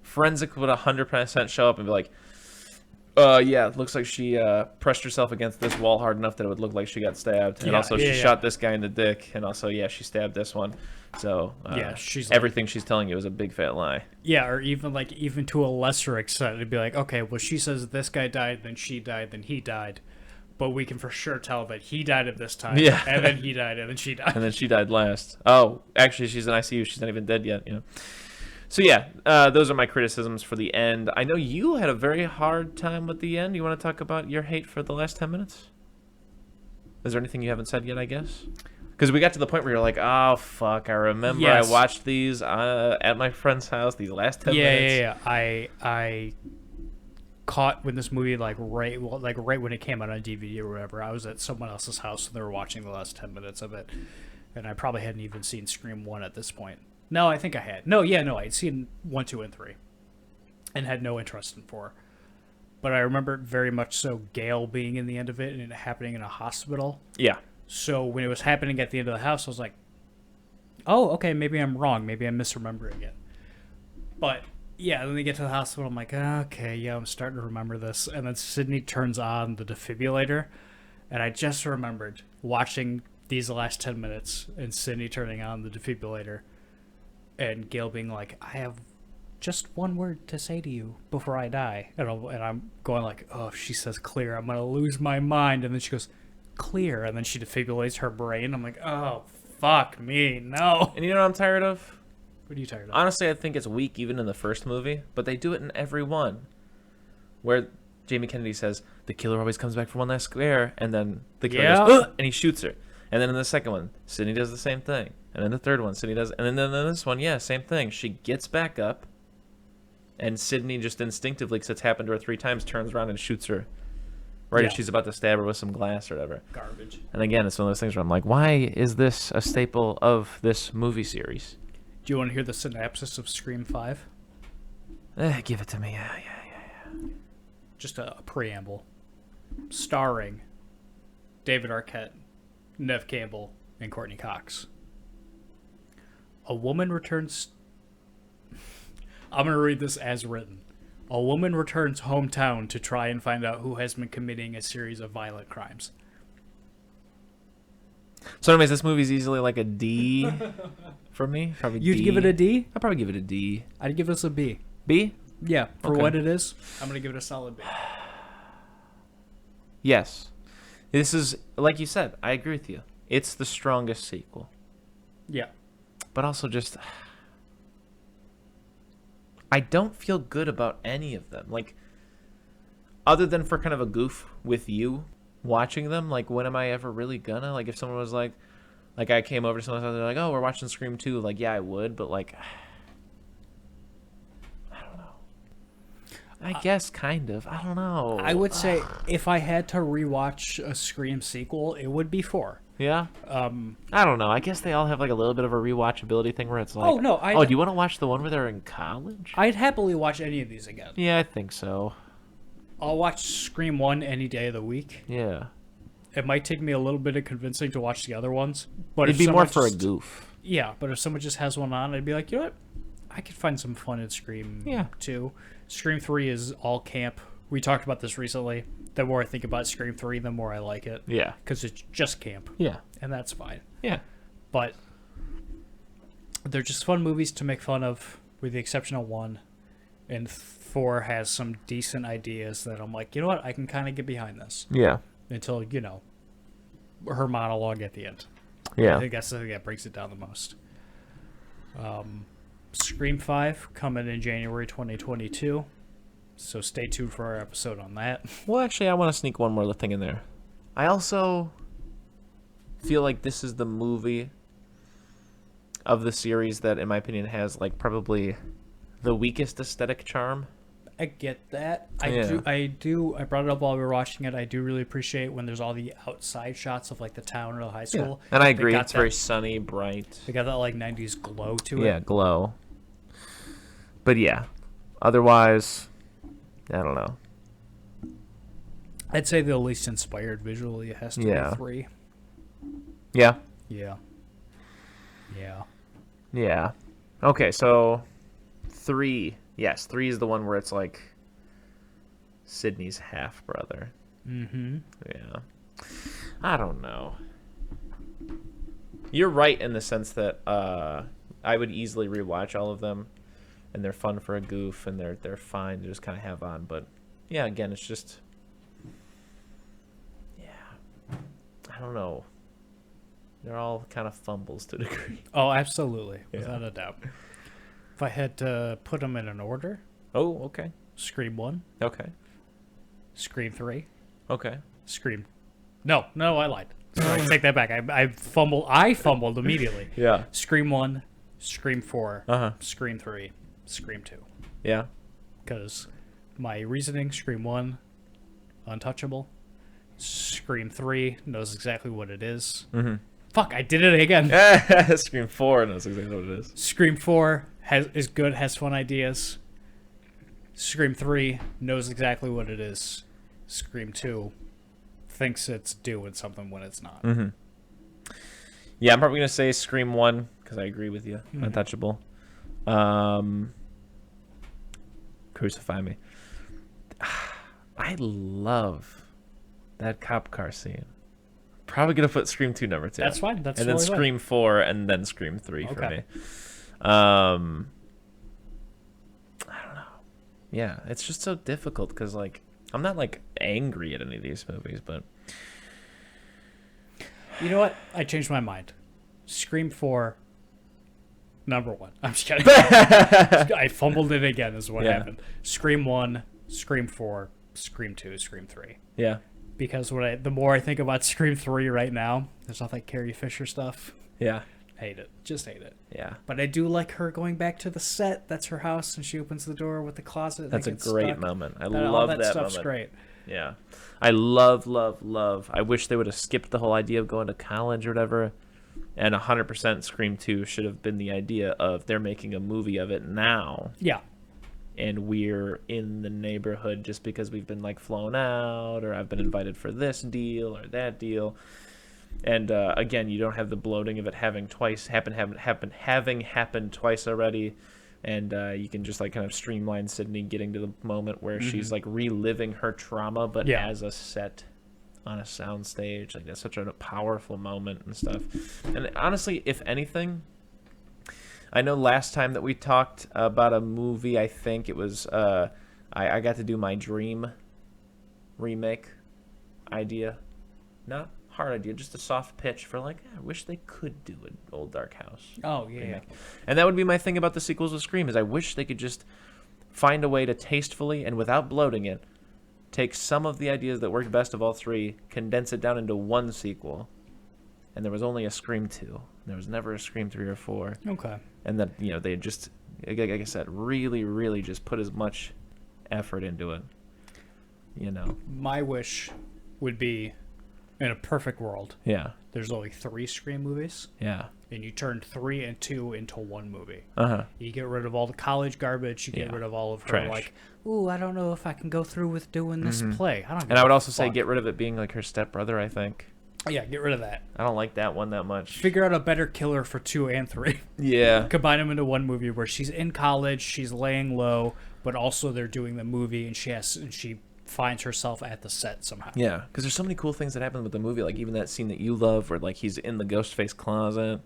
Forensic would 100% show up and be like, yeah, it looks like she pressed herself against this wall hard enough that it would look like she got stabbed. And also she shot this guy in the dick. And also, she stabbed this one. So she's everything she's telling you is a big fat lie. Yeah, or even to a lesser extent, it'd be like, okay, well, she says this guy died, then she died, then he died. but we can for sure tell that he died at this time. Yeah. And then he died, and then she died. And then she died last. Oh, actually, she's in ICU. She's not even dead yet. So yeah, those are my criticisms for the end. I know you had a very hard time with the end. You want to talk about your hate for the last 10 minutes? Is there anything you haven't said yet, I guess? Because we got to the point where you're like, oh, fuck, I remember Yes. I watched these at my friend's house, these last 10 minutes. Yeah. I caught when this movie, right when it came out on DVD or whatever, I was at someone else's house and they were watching the last 10 minutes of it. And I probably hadn't even seen Scream 1 at this point. No, I think I had. I'd seen 1, 2, and 3. And had no interest in 4. But I remember very much so Gale being in the end of it and it happening in a hospital. Yeah. So when it was happening at the end of the house, I was like, oh, okay, maybe I'm wrong. Maybe I'm misremembering it. But, yeah, then they get to the hospital. I'm like, okay, yeah, I'm starting to remember this. And then Sydney turns on the defibrillator. And I just remembered watching these last 10 minutes and Sydney turning on the defibrillator. And Gale being like, I have just one word to say to you before I die. And I'm going like, oh, if she says clear, I'm going to lose my mind. And then she goes, clear. And then she defibrillates her brain. I'm like, oh, fuck me, no. And you know what I'm tired of? What are you tired of? Honestly, I think it's weak even in the first movie, but they do it in every one. Where Jamie Kennedy says, the killer always comes back for one last square, and then the killer goes, ugh, and he shoots her. And then in the second one, Sydney does the same thing. And in the third one, Sydney does, and then in this one, yeah, same thing. She gets back up, and Sydney just instinctively, because it's happened to her 3 times, turns around and shoots her right as she's about to stab her with some glass or whatever. Garbage. And again, it's one of those things where I'm like, why is this a staple of this movie series? Do you want to hear the synopsis of Scream 5? Give it to me. Yeah. Just a preamble. Starring David Arquette, Neve Campbell, and Courtney Cox. A woman returns... I'm going to read this as written. A woman returns hometown to try and find out who has been committing a series of violent crimes. So anyways, this movie's easily like a D for me. Probably You'd D. give it a D? I'd probably give it a D. I'd give this a B. B? Yeah, for Okay. what it is, I'm going to give it a solid B. Yes. This is, like you said, I agree with you. It's the strongest sequel. Yeah. But also just... I don't feel good about any of them. Like, other than for kind of a goof with you watching them, like, when am I ever really gonna? Like, if someone was like I came over to someone and they're like, oh, we're watching Scream 2. Like, yeah, I would, but, like, I don't know. I guess, kind of. I don't know. I would say if I had to rewatch a Scream sequel, it would be 4. Yeah? I don't know. I guess they all have, like, a little bit of a rewatchability thing where it's like... Oh, no, do you want to watch the one where they're in college? I'd happily watch any of these again. Yeah, I think so. I'll watch Scream 1 any day of the week. Yeah. It might take me a little bit of convincing to watch the other ones. But It'd be more for a goof. Yeah, but if someone just has one on, I'd be like, you know what? I could find some fun in Scream 2. Scream 3 is all camp. We talked about this recently. The more I think about Scream 3, the more I like it. Yeah. Because it's just camp. Yeah. And that's fine. Yeah. But they're just fun movies to make fun of, with the exception of 1. And 4 has some decent ideas that I'm like, you know what? I can kind of get behind this. Yeah. Until, her monologue at the end. Yeah. I think that's the thing that breaks it down the most. Scream 5 coming in January 2022. So stay tuned for our episode on that. Well, actually, I want to sneak one more thing in there. I also feel like this is the movie of the series that, in my opinion, has, like, probably the weakest aesthetic charm. I get that. I brought it up while we were watching it. I do really appreciate when there's all the outside shots of, like, the town or the high school. And I agree. It's very sunny, bright. They got that, like, 90s glow to it. Yeah, glow. But, yeah. Otherwise... I don't know. I'd say the least inspired visually has to be 3. Yeah. Yeah. Yeah. Yeah. Okay, so 3. Yes, 3 is the one where it's like Sydney's half brother. Mm-hmm. Yeah. I don't know. You're right in the sense that I would easily rewatch all of them. And they're fun for a goof, and they're fine to just kind of have on. But, yeah, again, it's just... Yeah. I don't know. They're all kind of fumbles to a degree. Oh, absolutely, Yeah. without a doubt. If I had to put them in an order, Oh, okay. Scream 1, Okay. Scream 3, Okay. Scream. No, I lied. Sorry, take that back. I fumbled immediately. Yeah. Scream 1, Scream 4, Uh-huh. Scream 3, Scream 2. Yeah. Because my reasoning, Scream 1, untouchable. Scream 3 knows exactly what it is. Mm-hmm. Fuck, I did it again. Scream 4 knows exactly what it is. Scream 4 is good, has fun ideas. Scream 3 knows exactly what it is. Scream 2 thinks it's doing something when it's not. Mm-hmm. Yeah, I'm probably going to say Scream 1, because I agree with you. Mhm. Untouchable. Crucify me. I love that cop car scene. Probably going to put Scream 2 number 2. That's fine. That's and then totally fine. Scream 4, and then Scream 3 for Okay. me. I don't know. Yeah, it's just so difficult because, like, I'm not, like, angry at any of these movies, but... You know what? I changed my mind. Scream 4, number 1. I'm just kidding. I fumbled it again is what Yeah. happened. Scream 1, Scream 4, Scream 2, Scream 3. Yeah. Because the more I think about Scream 3 right now, there's all that Carrie Fisher stuff. Yeah. Hate it. Just hate it. Yeah. But I do like her going back to the set. That's her house, and she opens the door with the closet. and That's it a gets great stuck. moment. I All love that that stuff's moment. great. Yeah. I love. I wish they would have skipped the whole idea of going to college or whatever. And 100% Scream 2 should have been the idea of they're making a movie of it now. Yeah. And we're in the neighborhood just because we've been, like, flown out, or I've been invited for this deal or that deal. And again, you don't have the bloating of it having happened twice already. And you can just, like, kind of streamline Sydney getting to the moment where she's, like, reliving her trauma, but Yeah. as a set on a soundstage. Like, that's such a powerful moment and stuff. And honestly, if anything, I know last time that we talked about a movie, I think it was I got to do my Dream remake idea. Not hard idea, just a soft pitch for, like, I wish they could do an Old Dark House Oh, yeah. remake. And that would be my thing about the sequels of Scream, is I wish they could just find a way to tastefully and without bloating it take some of the ideas that worked best of all three, condense it down into one sequel. And there was only a Scream 2. There was never a Scream 3 or 4. Okay. And that, you know, they just, like I said, really, really just put as much effort into it. You know? My wish would be, in a perfect world, Yeah. there's only 3 Scream movies, Yeah. and you turn 3 and 2 into one movie. Uh-huh. You get rid of all the college garbage. You get Yeah. rid of all of her, Trash. like, ooh, I don't know if I can go through with doing this play. I don't. And give I would a also say fuck. get rid of it being, like, her stepbrother, I think. Yeah, get rid of that. I don't like that one that much. Figure out a better killer for 2 and 3. Yeah. Combine them into one movie where she's in college, she's laying low, but also they're doing the movie, and she finds herself at the set somehow. Yeah, because there's so many cool things that happen with the movie, like even that scene that you love where, like, he's in the Ghostface closet.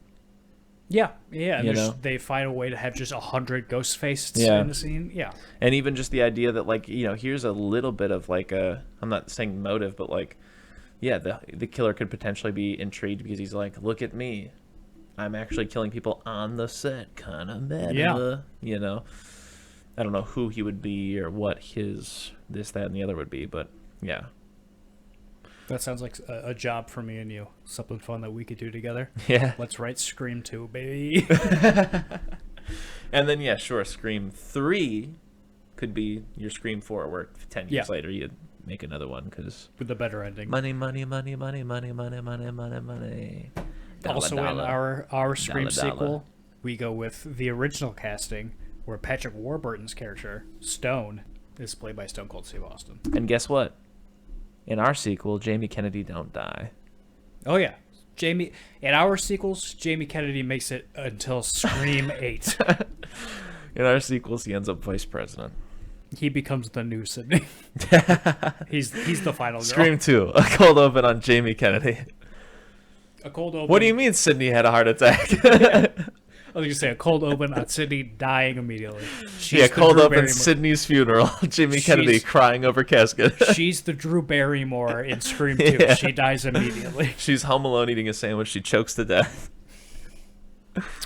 Yeah. And You know? they find a way to have just 100 ghost faces Yeah. in the scene. Yeah. And even just the idea that, like, you know, here's a little bit of, like, I'm not saying motive, but, like, yeah, the killer could potentially be intrigued because he's like, look at me. I'm actually killing people on the set. Kind of meta. Yeah. You know? I don't know who he would be or what his this, that, and the other would be, but yeah. That sounds like a job for me and you. Something fun that we could do together. Yeah. Let's write Scream 2, baby. And then, yeah, sure, Scream 3 could be your Scream 4, where 10 years Yeah. later you'd make another one, because With the better ending. money, money, money, money, money, money, money, money, money. Dollar, Also, in dollar. our Scream Dollar, dollar. sequel, we go with the original casting, where Patrick Warburton's character, Stone, is played by Stone Cold Steve Austin. And guess what? In our sequel, Jamie Kennedy don't die. Oh, yeah. In our sequels, Jamie Kennedy makes it until Scream 8. In our sequels, he ends up vice president. He becomes the new Sydney. He's the final girl. Scream 2, a cold open on Jamie Kennedy. A cold open. What do you mean Sydney had a heart attack? I was gonna say a cold open on Sydney dying immediately. She's Yeah, the cold Drew open Barrymore. Sydney's funeral. Jimmy Kennedy crying over casket. She's the Drew Barrymore in Scream 2. Yeah. She dies immediately. She's home alone eating a sandwich. She chokes to death.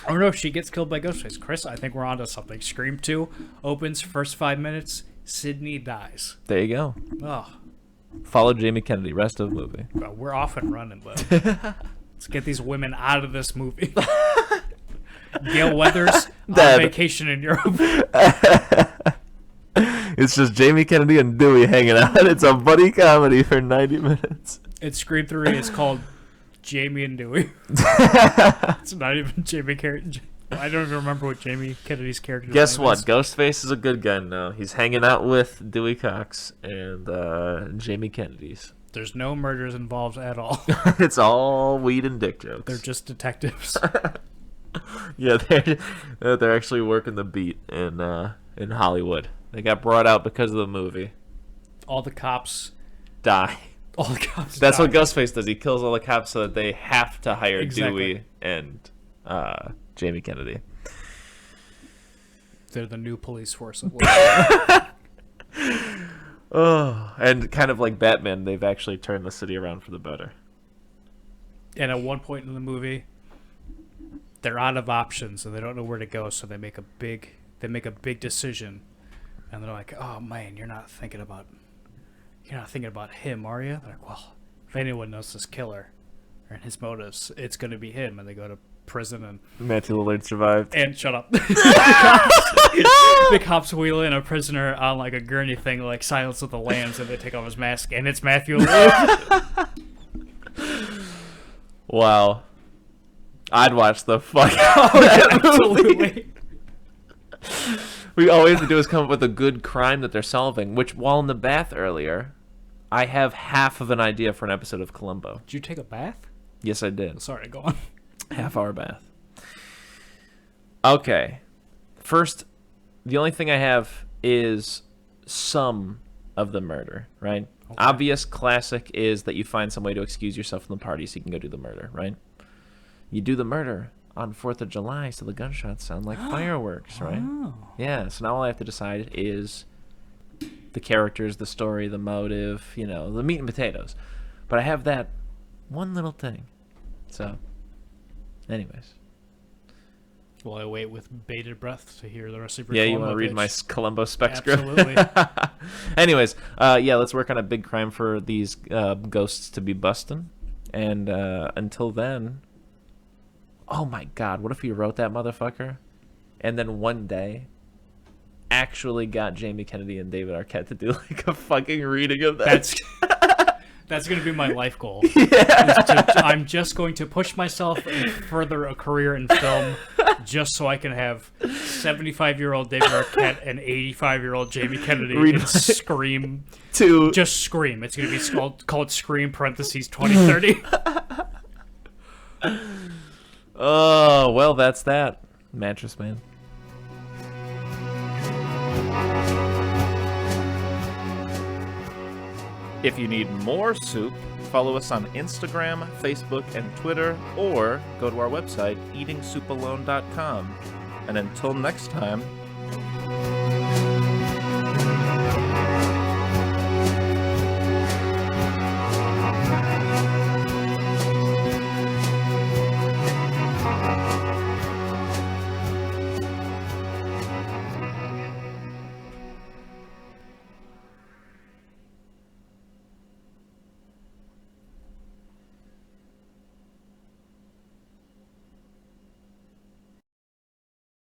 Oh no, she gets killed by Ghostface. Chris, I think we're onto something. Scream 2 opens, first 5 minutes, Sydney dies. There you go. Oh, Follow Jamie Kennedy. Rest of the movie. well, we're off and running, but let's get these women out of this movie. Gail Weathers on Dead. vacation in Europe. It's just Jamie Kennedy and Dewey hanging out. It's a buddy comedy for 90 minutes. It's Scream 3. It's called Jamie and Dewey. It's not even Jamie Carrot. I don't even remember what Jamie Kennedy's character. Guess name what? is. Ghostface is a good guy now. He's hanging out with Dewey Cox and Jamie Kennedy's. There's no murders involved at all. It's all weed and dick jokes. They're just detectives. Yeah, they're actually working the beat in Hollywood. They got brought out because of the movie. All the cops. Die. All the cops. That's die. what Ghostface does. He kills all the cops so that they have to hire Exactly. Dewey and Jamie Kennedy. They're the new police force. Oh, and kind of like Batman, they've actually turned the city around for the better. And at one point in the movie, they're out of options and they don't know where to go, so they make a big decision, and they're like, "Oh man, you're not thinking about him, are you?" They're like, "Well, if anyone knows this killer and his motives, it's going to be him." And they go to prison and Matthew Lillard survived. shut up. The cops wheel in a prisoner on like a gurney thing, like Silence of the Lambs, and they take off his mask, and it's Matthew Lillard. Wow. I'd watch the fuck out of that movie. Absolutely. All we have to do is come up with a good crime that they're solving, which, while in the bath earlier, I have half of an idea for an episode of Columbo. Did you take a bath? Yes, I did. Sorry, go on. Half-hour bath. Okay. First, the only thing I have is some of the murder, right? Okay. Obvious classic is that you find some way to excuse yourself from the party so you can go do the murder, right? You do the murder on 4th of July so the gunshots sound like fireworks, right? Oh. Yeah, so now all I have to decide is the characters, the story, the motive, the meat and potatoes. But I have that one little thing. So, anyways. Will I wait with bated breath to hear the rest of your Yeah, you Columbo want to read pitch? my Columbo spec script? Absolutely. Anyways, let's work on a big crime for these ghosts to be busting. And until then, oh my God, what if we wrote that motherfucker and then one day actually got Jamie Kennedy and David Arquette to do like a fucking reading of that? That's going to be my life goal. Yeah. I'm just going to push myself and further a career in film just so I can have 75-year-old David Arquette and 85-year-old Jamie Kennedy Read in my- Scream. To Just Scream. It's going to be called Scream parentheses 2030. oh, well, that's that, Mattress Man. If you need more soup, follow us on Instagram, Facebook, and Twitter, or go to our website, eatingsoupalone.com. And until next time,